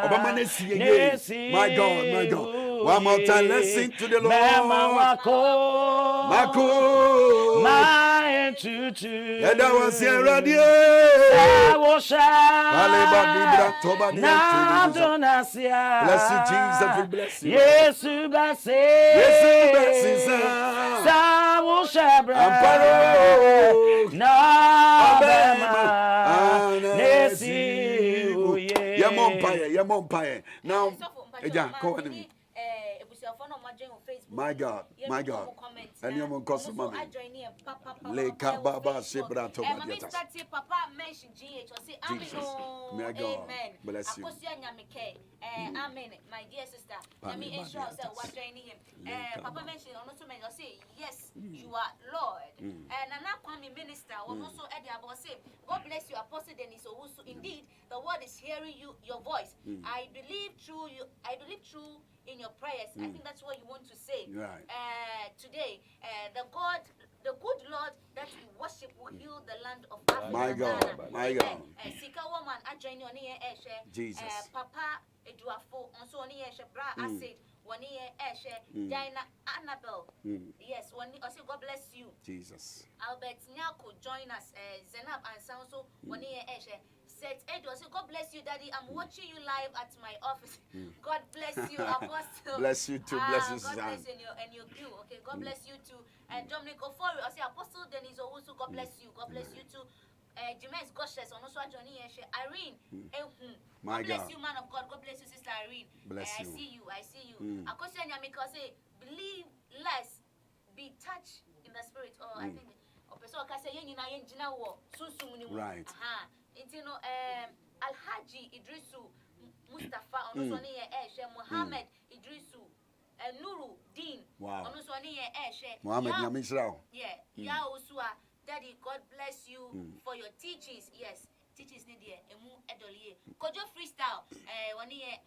Obama nesi ye. My God. One more time, let's sing to the Lord. Mako. My tutu. That was here radio. Bless you, Jesus. We bless you. Yes, Amparo. Yamompire. Now, go ahead. My God. And you will cost money. Leka Baba Shebra to Papa mention GH or say May God bless you. Amen, my dear sister. Let me ensure that we're joining him. Papa mentioned also may say, yes, you are Lord. And I'm not minister, also Eddie about say, God bless you, Apostle Dennis. Also, indeed, the word is hearing your voice. I believe through in your prayers. I think that's what you want to say. Right. Today, the good Lord that we worship will heal the land of Africa. My God. Sika woman, I join you on here, Jesus. Papa Eduafo, also on here, Bra Acid, one here, Diana Annabelle. Yes, one also God bless you. Jesus. Albert Nyako join us, Zenab and Sanso, one here, Said Edo, say God bless you, Daddy. I'm watching you live at my office. God bless you, Apostle. Bless you too. Bless you, God bless you and your crew. Okay, God bless you too. And Dominic Ofori, I say Apostle Dennis also. God bless you. God bless you too. Jimenez Goshes, also Johnny Irene. God bless you, man of God. God bless you, Sister Irene. Bless you. I see you. Akosia Nyamika say, believe less, be touched in the spirit. Oh, I think. Right. Alhaji Idrisu Mustafa Onosoni Muhammad Idrisu Nuru Dean Onosoni Muhammad Yamisrao. Yeah, Osua. Daddy, God bless you for your teachings. Yes, teachings need here. Emu Edolie. Kojo freestyle. One year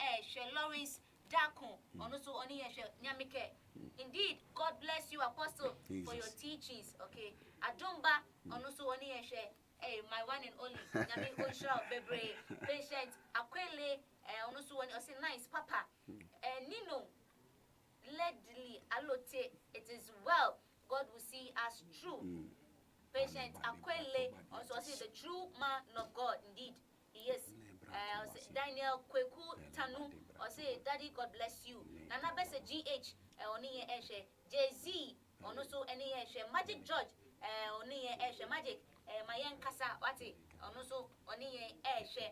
Lawrence Dakon Onoso oni Nyamike. Indeed, God bless you, Apostle, for your teachings. Okay. Adumba Onoso oni my one and only Nyami Osha Bebre patient Akwele Onoso oni say nice Papa. Nino Ledley Alote, it is well. God will see us true. Patient Akwele also say the true man of God. Indeed, he is. Daniel Kweku Tanu or say Daddy, God bless you. Nana Bese GH Oni Eshe JZ also any Eshe Magic George Oni Eshe Magic Mayan Kasa Wati also Oni Eshe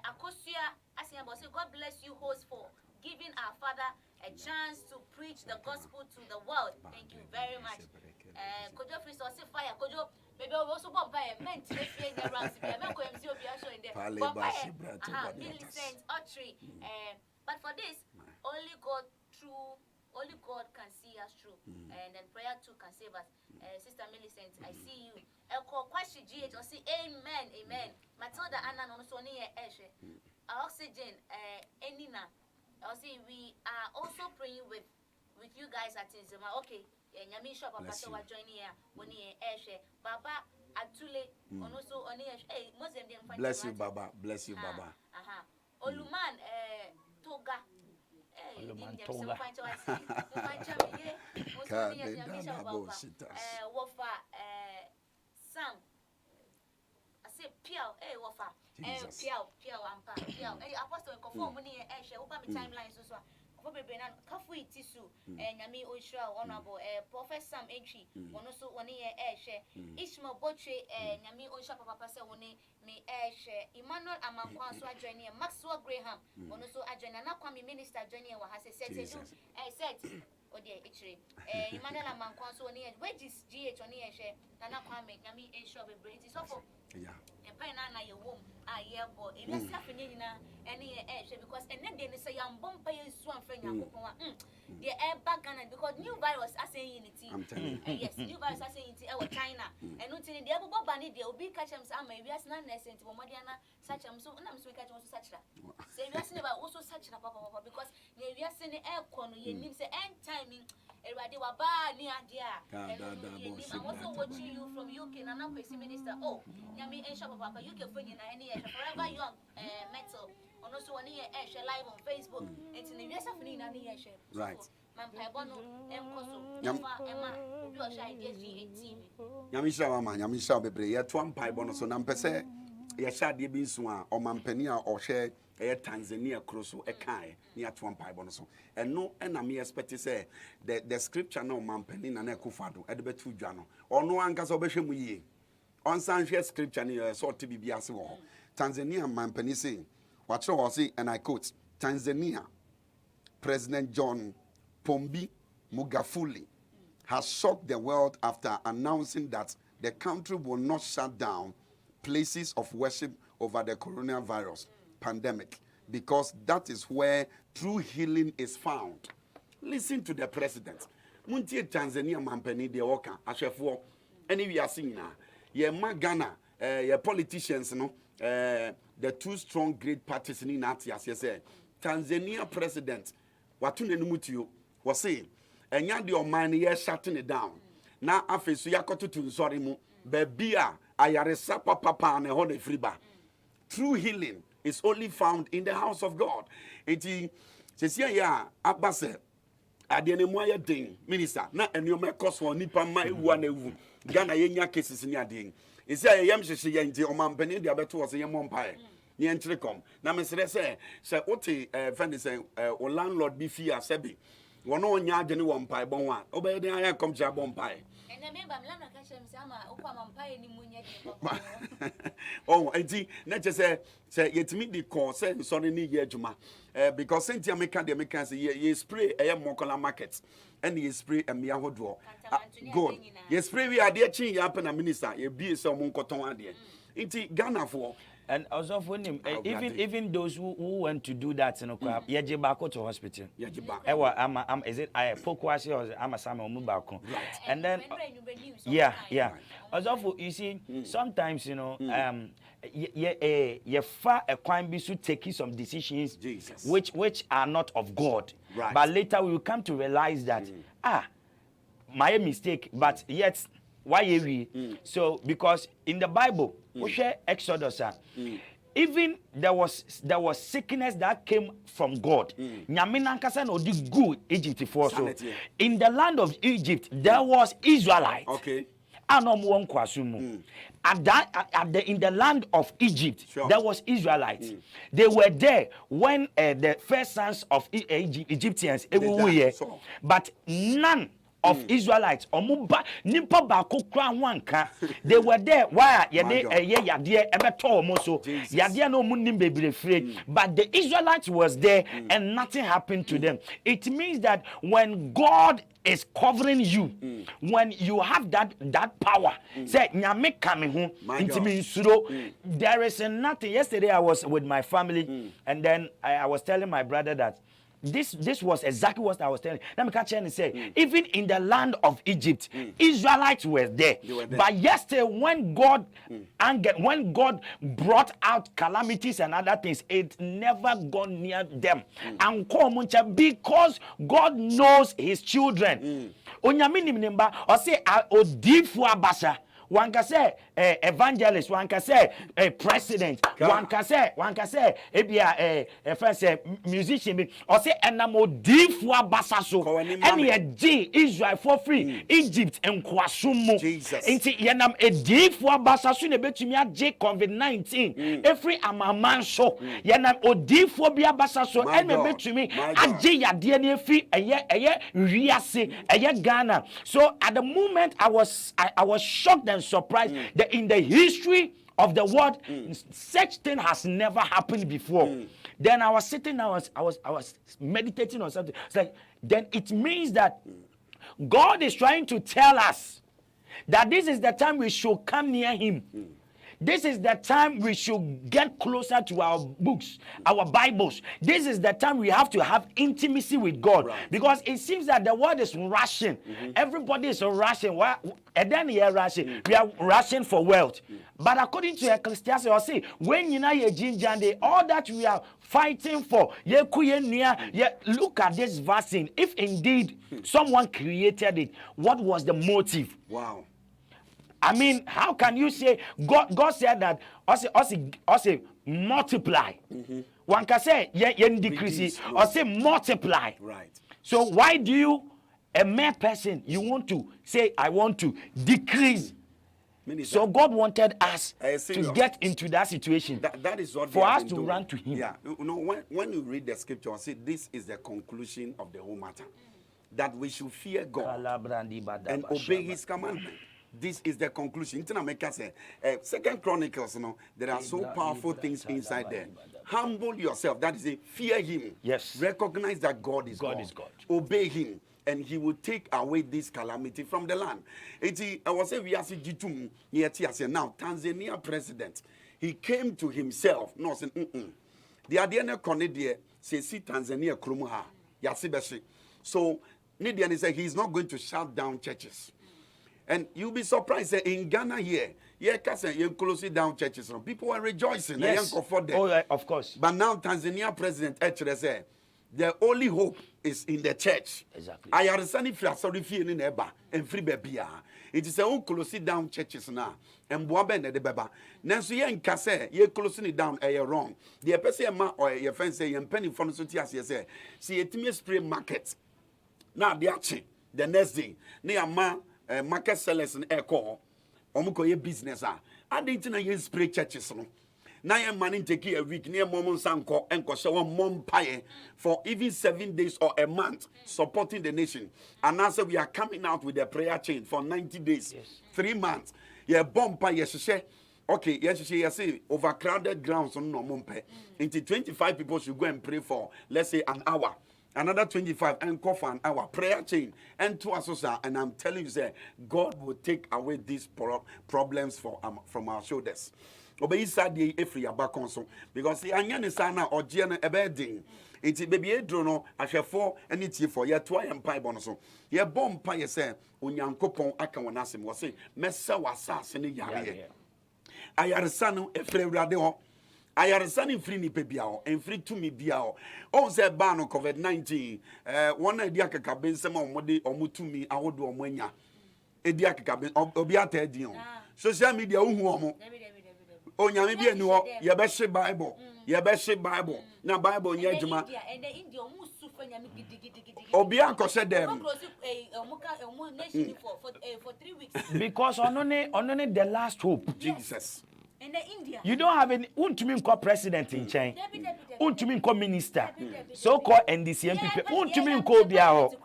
Akosia Asiamba say God bless you host for giving our father a chance to preach the gospel to the world. Thank you very much. Kojo Fristo say fire Kojo maybe also bomb by men to fear the rounds. I'm going to be also in there. Millicent Autry. But for this, only God can see us through. And then prayer too can save us. Sister Millicent, I see you. Question GH or say amen. Matilda Anna also near Eshe. Oxygen, Enina. I'll say we are also praying with you guys at Nsemsem. Okay. Nyami shop Papa so wa join here when he Eshe. Baba Atule also on here. Hey, Muslim dem find. Bless you, Baba. Oluman Toga. Oluman Toga. Wofa Sam. I say Piao, Wofa. Piao ampa. Piao. Apostle ko form ni Eshe. Oba me timeline so. Kafu itisu Nyami Oshra honorable Prophet Sam Entry one also 1 year share Ishmael Botre Nyami Osha Papa say one me share Emmanuel Amankwa so join here Maxwell Graham one also join na Kwame minister join here has said oh dear Ichre Emmanuel Amankwa so one year wages GH on here share na Kwame Nyami Esha be brain so for Yeah. Na ye wom a ye bo e bi sa fenye nyina ene ye because ene de ne say yam bompa ye su anfa nyakopon a the air back Ghana because new virus asay unity. I'm telling you. Yes, new virus asay unity e China. And until the abo ba ne de obi catch am say ama wi ase na nurse nti bomode na such am so na so catch am so such ra. Say wi ase ne ba also such ra papa because ne wi ase ne e ko no ye nim say end timing everybody wa ba ni ade a. I'm also watching you from UK na kwesi minister. Oh, nyame en shop papa UK for nyina ene ye forever young metal. And also one year share live on Facebook. And in the US of Nina share. Right. Man Paibono, Mcoso, Emma, you are shy TV. Yamisha Mama, Yamisha Bebre, ya twam Paibono, so nampese, ya shadi binswa, or Mampenia or share a Tanzania crosso, a kai, near twam Paibono. And no, and I me expect to say the scripture no Mampenina and Ekufado, at the betu jano, or no ankas obeshem on Sanchez scripture near sort to be biaso. Tanzania Mampenisi. What shall I say? And I quote, Tanzania, President John Pombe Magufuli has shocked the world after announcing that the country will not shut down places of worship over the coronavirus pandemic because that is where true healing is found. Listen to the president. Muntie Tanzania mampeni de oka ashefo any we are seeing now. Ye Ghana, ye politicians no the two strong great parties in Nati, as you say, Tanzania president, Watune Numutio, was saying, and Yandi or mine, yes, shutting it down. Now, after Suyakotu to Sorimu, Bebia, Ayaresa Papa, and a honey freeba. True healing is only found in the house of God. It is, ya, Abbase, Adenemoya Ding, minister, not a new cost for Nipa Mai one, Ghana Yenya cases in Yading. Is a yam she yanti o man beni dia beto was yam empire ni entrekom na me say oti friend say o landlord bi fi asebi wono onya agene wo empire bon wa obey den ayan come ja bon empire and the member mla na ka chem say ama okwa empire ni munya de oh enti na che say yetimi di call say so ni ye adwuma because sentia meka de meka say ye spray mokola market and ye spray emia hodo good ye spray we ade chin ya na minister ye bi say omo nkoton ade enti Ghana for and also for him even those who went to do that in Okra yeje bako to hospital yeje ba am is it I pokwasi or am sama omu bako and then yeah also for you see sometimes you know you far a crime be should take some decisions Jesus. which are not of God, right. But later we will come to realize that my mistake, but yet why we so because in the Bible we share Exodus even there was sickness that came from God. Nyamina nkasa no di good Egypt for so in the land of Egypt there was Israelites. Okay. In the land of Egypt, sure. There was Israelites. They were there when the first sons of Egyptians, but none of Israelites. They were there. Why? But the Israelites was there and nothing happened to them. It means that when God is covering you, when you have that power, say nyame kame ho intimi nsuro, there is nothing. Yesterday I was with my family and then I was telling my brother that this was exactly what I was telling. Let me catch and say, even in the land of Egypt, Israelites were there. But yesterday, when God brought out calamities and other things, it never gone near them. And because God knows His children. Onyamini mnemba or say odifu abasha. One can say evangelist, one can say president, one can say musician, or say enamo difwa basaso. Any a D Israel for free, Egypt and Kwasumo. Inti yenam a difwa basaso ne betumia J COVID-19. Every amaman show yenam o difobia basaso and me betumi aje ya DNA free a riase a Ghana. So at the moment I was shocked and surprised that in the history of the world such thing has never happened before. Then I was sitting, I was meditating on something. It's like then it means that God is trying to tell us that this is the time we should come near Him. This is the time we should get closer to our books, our Bibles. This is the time we have to have intimacy with God. Right. Because it seems that the world is rushing. Everybody is rushing. And then we are rushing. We are rushing for wealth. But according to Ecclesiastes, I say, when you know your ginger, all that we are fighting for, look at this vaccine. If indeed someone created it, what was the motive? Wow. I mean, how can you say God said that also multiply? One can say decrease or say multiply. Right. So why do you, a mere person, you want to say I want to decrease? So God wanted us to get into that situation. That is what for us to run to Him. Yeah, you know, when you read the scripture, see, this is the conclusion of the whole matter, that we should fear God and obey His commandment. This is the conclusion. Second Chronicles, you know, there are so powerful things inside there. Humble yourself. That is it. Fear Him. Yes. Recognize that God is God. Obey Him, and He will take away this calamity from the land. I was saying we are seeing now Tanzania president. He came to himself. No, said, the Adiana Cornedia says, see Tanzania Krumuha. Yasibeshi. So Nidian said he's not going to shut down churches. And you'll be surprised that in Ghana here, you closing down churches. People are rejoicing. Yes. Of course. But now Tanzania president actually said, the only hope is in the church. Exactly. I understand if you are sorry for in Eba and free baby. It is a own closing down churches now. And Boaben de Beba. Nancy and Casse, ye closing it down, you're wrong. The PCM or your friend say, and penny from the society say, see a Timmy spray market. Now the action, the next day, near market sellers and air call, Omuko business. I didn't know spray churches. Now your money take a week near Momon Sanko and Koshawa Mom Pie for even 7 days or a month supporting the nation. And now we are coming out with a prayer chain for 90 days, 3 months. Yeah, bomb pie, yes, okay, yes, overcrowded grounds on no mumpe. Until 25 people should go and pray for, let's say, an hour. Another 25 and call for an hour prayer chain and to us, and I'm telling you, sir, God will take away these problems from our shoulders. Obey Saturday every abakonso because the anyane sana or Giana ebeding. It's baby a drono, I shall for and it's for your twy and pie bonoso. Your bomb pie say, Unyankopon Akawanasim was say, Messa was sassing yari. I are son a free radio. I are son in free ni pebiao and free to me biao. Oh, say ban of COVID-19. One idea can be some modi or mutumi, I would do a mwenya. A dear cabin of Obiate Dion. Social media, oh, nyame bi enu ho ye be hye Bible. Ye be hye Bible. Na Bible nya adwuma. And the India almost super nyame gidi. Obi akose dem. For 3 weeks. Because onone the last hope. Jesus. In the India. You don't have any untumi nko president in China. Untumi nko minister. So called NDC MPP. Untumi nko bia ho.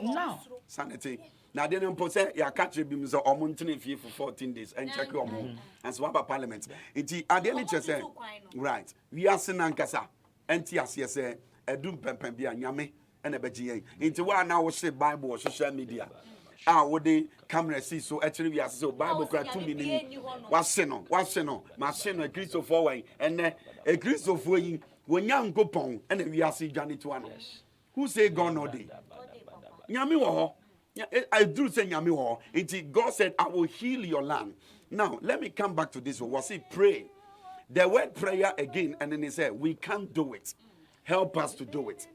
Now, Sanity. Now, then, say, ya catch him so omontine fee for 14 days and check your mom and swap a parliament. It is say, right. We are Sinankasa, NTS, say, a doom pempia, yame, and a begia. Into one now say Bible or social media. Would they camera see so actually we are so Bible crack 2 minutes. What's seno, my son a Christ of way, and a Christ of way when young go pong, and we are see Johnny to one. Who say gone or day? Yami wo. I do say Yami. God said, I will heal your land. Now, let me come back to this. Was it pray? The word prayer again, and then he said, we can't do it. Help us to do it.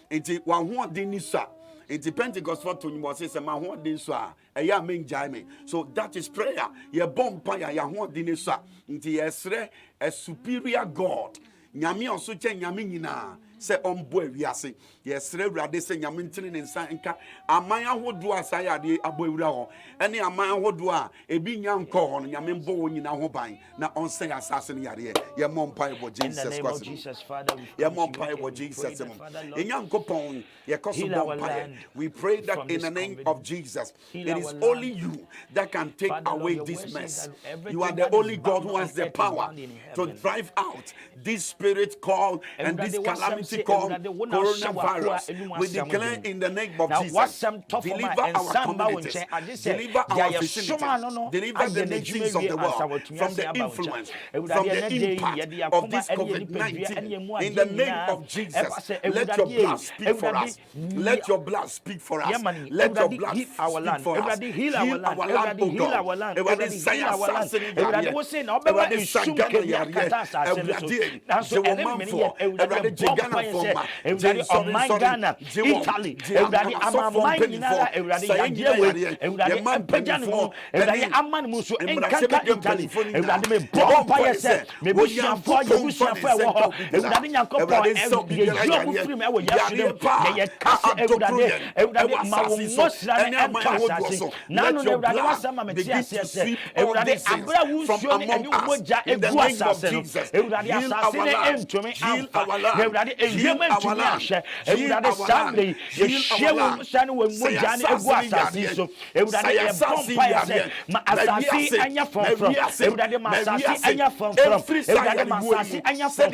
It's one who didn't say. It's Pentecost for Tony was says, my one didn't say. A main jaime. So that is prayer. Ye bomb fire, ya one didn't say. It's a superior God. Nyami also chen nyami nyina. Se omboe wiase yes rewrade se nyamintene ne nsa nka aman ahodo asaya de aboewura ho ene aman ahodo a ebi nya nko ho no nyame mbo wo nyina ho ban na onse asase ne yare ye mompai bo Jesus Christ ye mompai bo Jesus enyankopon ye koso bompai we pray that in the name of Jesus it is only you that can take away this mess. You are the only God who has the power to drive out this spirit called and this calamity entity called coronavirus. We declare in the name of Jesus, deliver our communities, deliver our vicinities, deliver the nations of the world from the influence, from the impact of this COVID-19. In the name of Jesus, let your blood speak for us. Let your blood speak for us. Let your blood speak for us. Heal our land, O God. Everybody say assassin everybody sagana yare. Everybody jewomanfo. Everybody jegana foma. Ghana, Italy, everybody amaman nyinara everybody yajewe everybody empejanfo everybody amanmuso enkaka Italy everybody me bomba yese me bushafo yebushafo ewo ho everybody nyankopon yejobu film ewo yasudem ye kase everybody mawomosra ne empasasi nanu everybody wasama metiase everybody abra wusuo ne eni umoja egu asase no everybody asase ne entumi amfa everybody eyema entumi ahye everybody Sunday yeshewum sane we moja ne egu asase so everybody e bomba yese ma asase anya from everybody ma asase anya from everybody ma asase anya from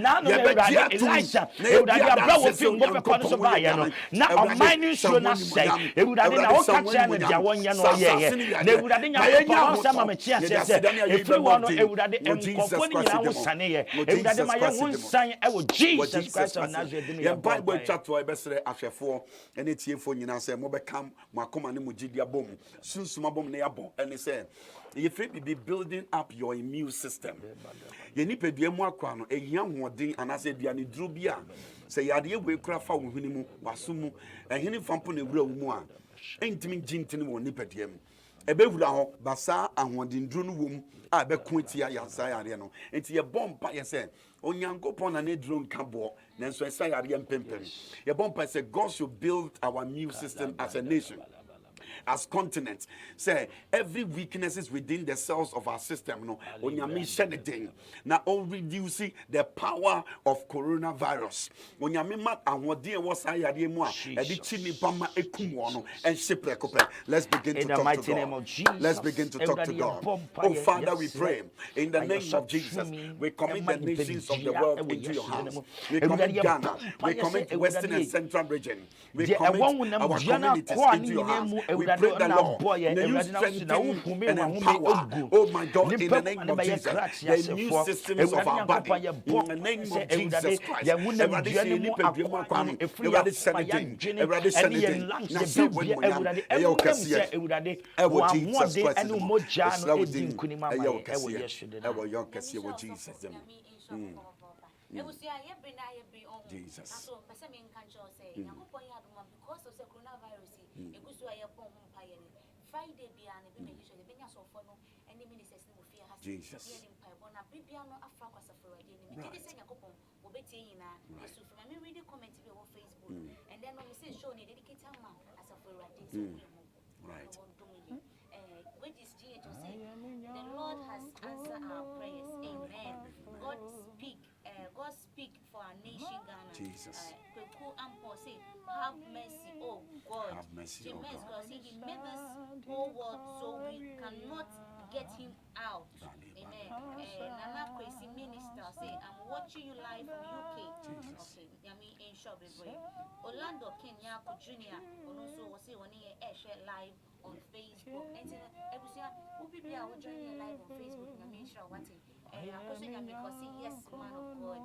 nanu everybody Elisha everybody abra wo film go pe kono so ba ye no na o mining show na say everybody na o ka kire no dia wonya no ye na everybody nya ko sa ma me chia say efri wono everybody enkofo ni nyina wo sane ye everybody ma ye wo san e wo Jesus Christ of Nazareth ni ye Bible chatwa e besere ahwefo ene tiefo nyina say mo be kam mo akoma ne mo gidia bom sunsuma bom ne yabon ene say you be building up your immune system. You need to be more crown, a young one, and I said, Diani Drubia. Say, Yadia will craft for Winimu, Wasumu, and Henny Fampuni Real Moa. Ain't me Jintin or Nipetium. A Bevla, Bassa, and one in Drun womb, I be Quintia Yasayano. It's your bomb by yourself. On young go upon an drone cabo, then so I say, I am pimping. Your bomb by say, God should build our immune system as a nation. As continents, say every weakness is within the cells of our system. No, when you mention anything, now all reducing the power of coronavirus. When you mean and what dear was I at and shipwreck. Let's begin to talk to God. Let's begin to talk to God. Oh Father, we pray in the name of Jesus. We commit the nations of the world into your hands. We commit Ghana. We commit Western and Central region. We commit our communities into your hands. We pray the Lord, may you strengthen and empower, oh my God, in the name of Jesus, the immune systems of our body, in the name of Jesus Christ. Everybody say, everybody send it in, everybody send it in. Now say, when we are, Jesus Christ, Jesus. Friday be an ebimehisho the benya so for no any ministers no fear has Jesus. na bibiano afra kwasa for radio ni me say yakopon obeti na yesu from me read the comment be on Facebook and then no me say show ni dedicate am as a for radio right which is GH say the Lord has answered our prayers. Amen. God speak for our nation Ghana. Jesus. Say, have mercy, oh God. Have mercy, oh God. Say he made this whole world so we cannot get him out. Amen. Nana Kwesi minister say, I'm watching you live from UK. Jesus. Okay, Yami in shop Orlando Kenya Junior also was say on share live on Facebook. And every who people are joining live on Facebook. Yami sure what because yes, man of God.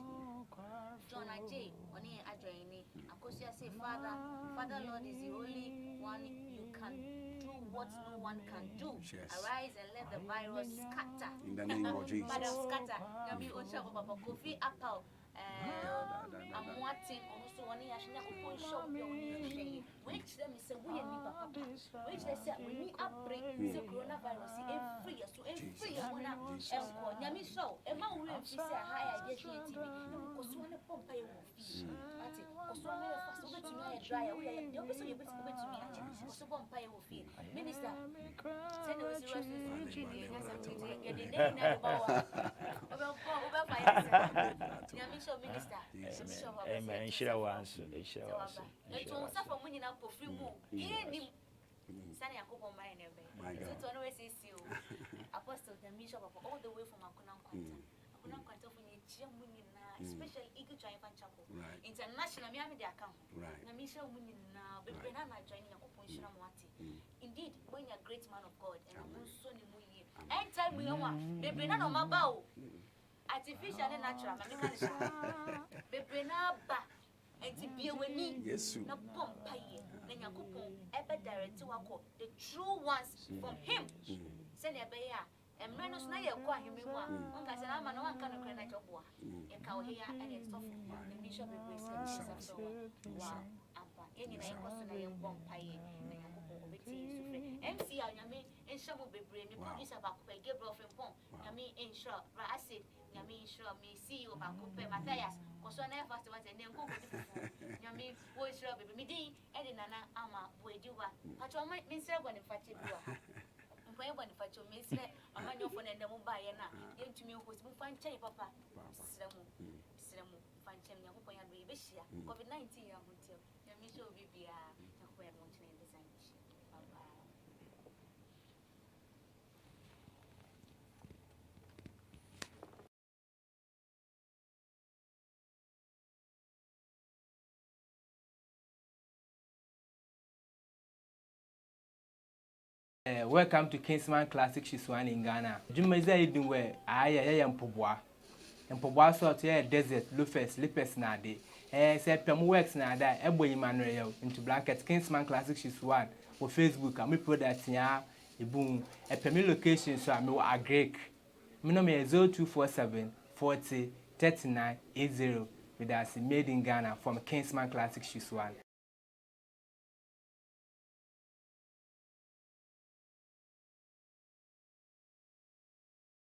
John J. on here adjoining. Akosia say, Father Lord is the only one you can do what no one can do. Yes. Arise and let the virus scatter. In the name of Jesus. Madam scatter. Yami Osha Papa Kofi Apple. I'm watching also one year she never put shop which them is a we and papa which they said we need upbreak the coronavirus every year so every year when I'm Yami show a man will say higher TV because one pump pay will fee also one fast over to me dry we are you also you to me also pump pay will fee minister send us minister amen shira wanso it won't suffer when you now for free move Sunny Akobo mine never so to always say apostle the bishop of all the way from Akunam kuna kwata funye chia munyi na especially igi join fan chako international mi ami de account na mi share munyi na bebre na na join yakopon shira mo ate indeed when you're a great man of God and I'm so ni mu yi anytime we want bebre na no maba o artificial and natural ma me man sha bebre na ba enti bie wani na pompa ye na yakopon ebe direct wako the true ones from him send ebe ya emre no na ye ko ahime mu a onka se na ma no anka no kre na jobo a ye ka o here and it's tough the mission be grace so wow ampa eni na ye ko so na ye pompa ye na yakopon obeti sufre MC a nyame ensha mo bebre mi producer ba ko pe Gabriel Frimpong nyame ensha ra acid nyame ensha me CEO ba ko pe Matthias ko so na fast what and nko ko difu nyame wo ensha bebre mi din edi nana ama boediwa pacho ma mi nsere go ne fache biwa mpoye bo ne fache mi nsere amanyo fo na ndem ba ye na yentumi host mu fa nche papa sremu fa nche mi yakopon ya do yebehia COVID-19 ya hotel nyame show bibia yakopon ya mo ntine design Welcome to Kingsman Classic Shiswan in Ghana. Jumaiza idin we aya mpobwa. Mpobwa sort ya desert, loafers, lippers na de. Say pemu works na da ebo Emmanuel into blanket Kingsman Classic Shiswan for Facebook. Ami product ya ibun pemu location so ami wa agrek. Mi no me 0247 40 39 80 with us made in Ghana from Kingsman Classic Shiswan.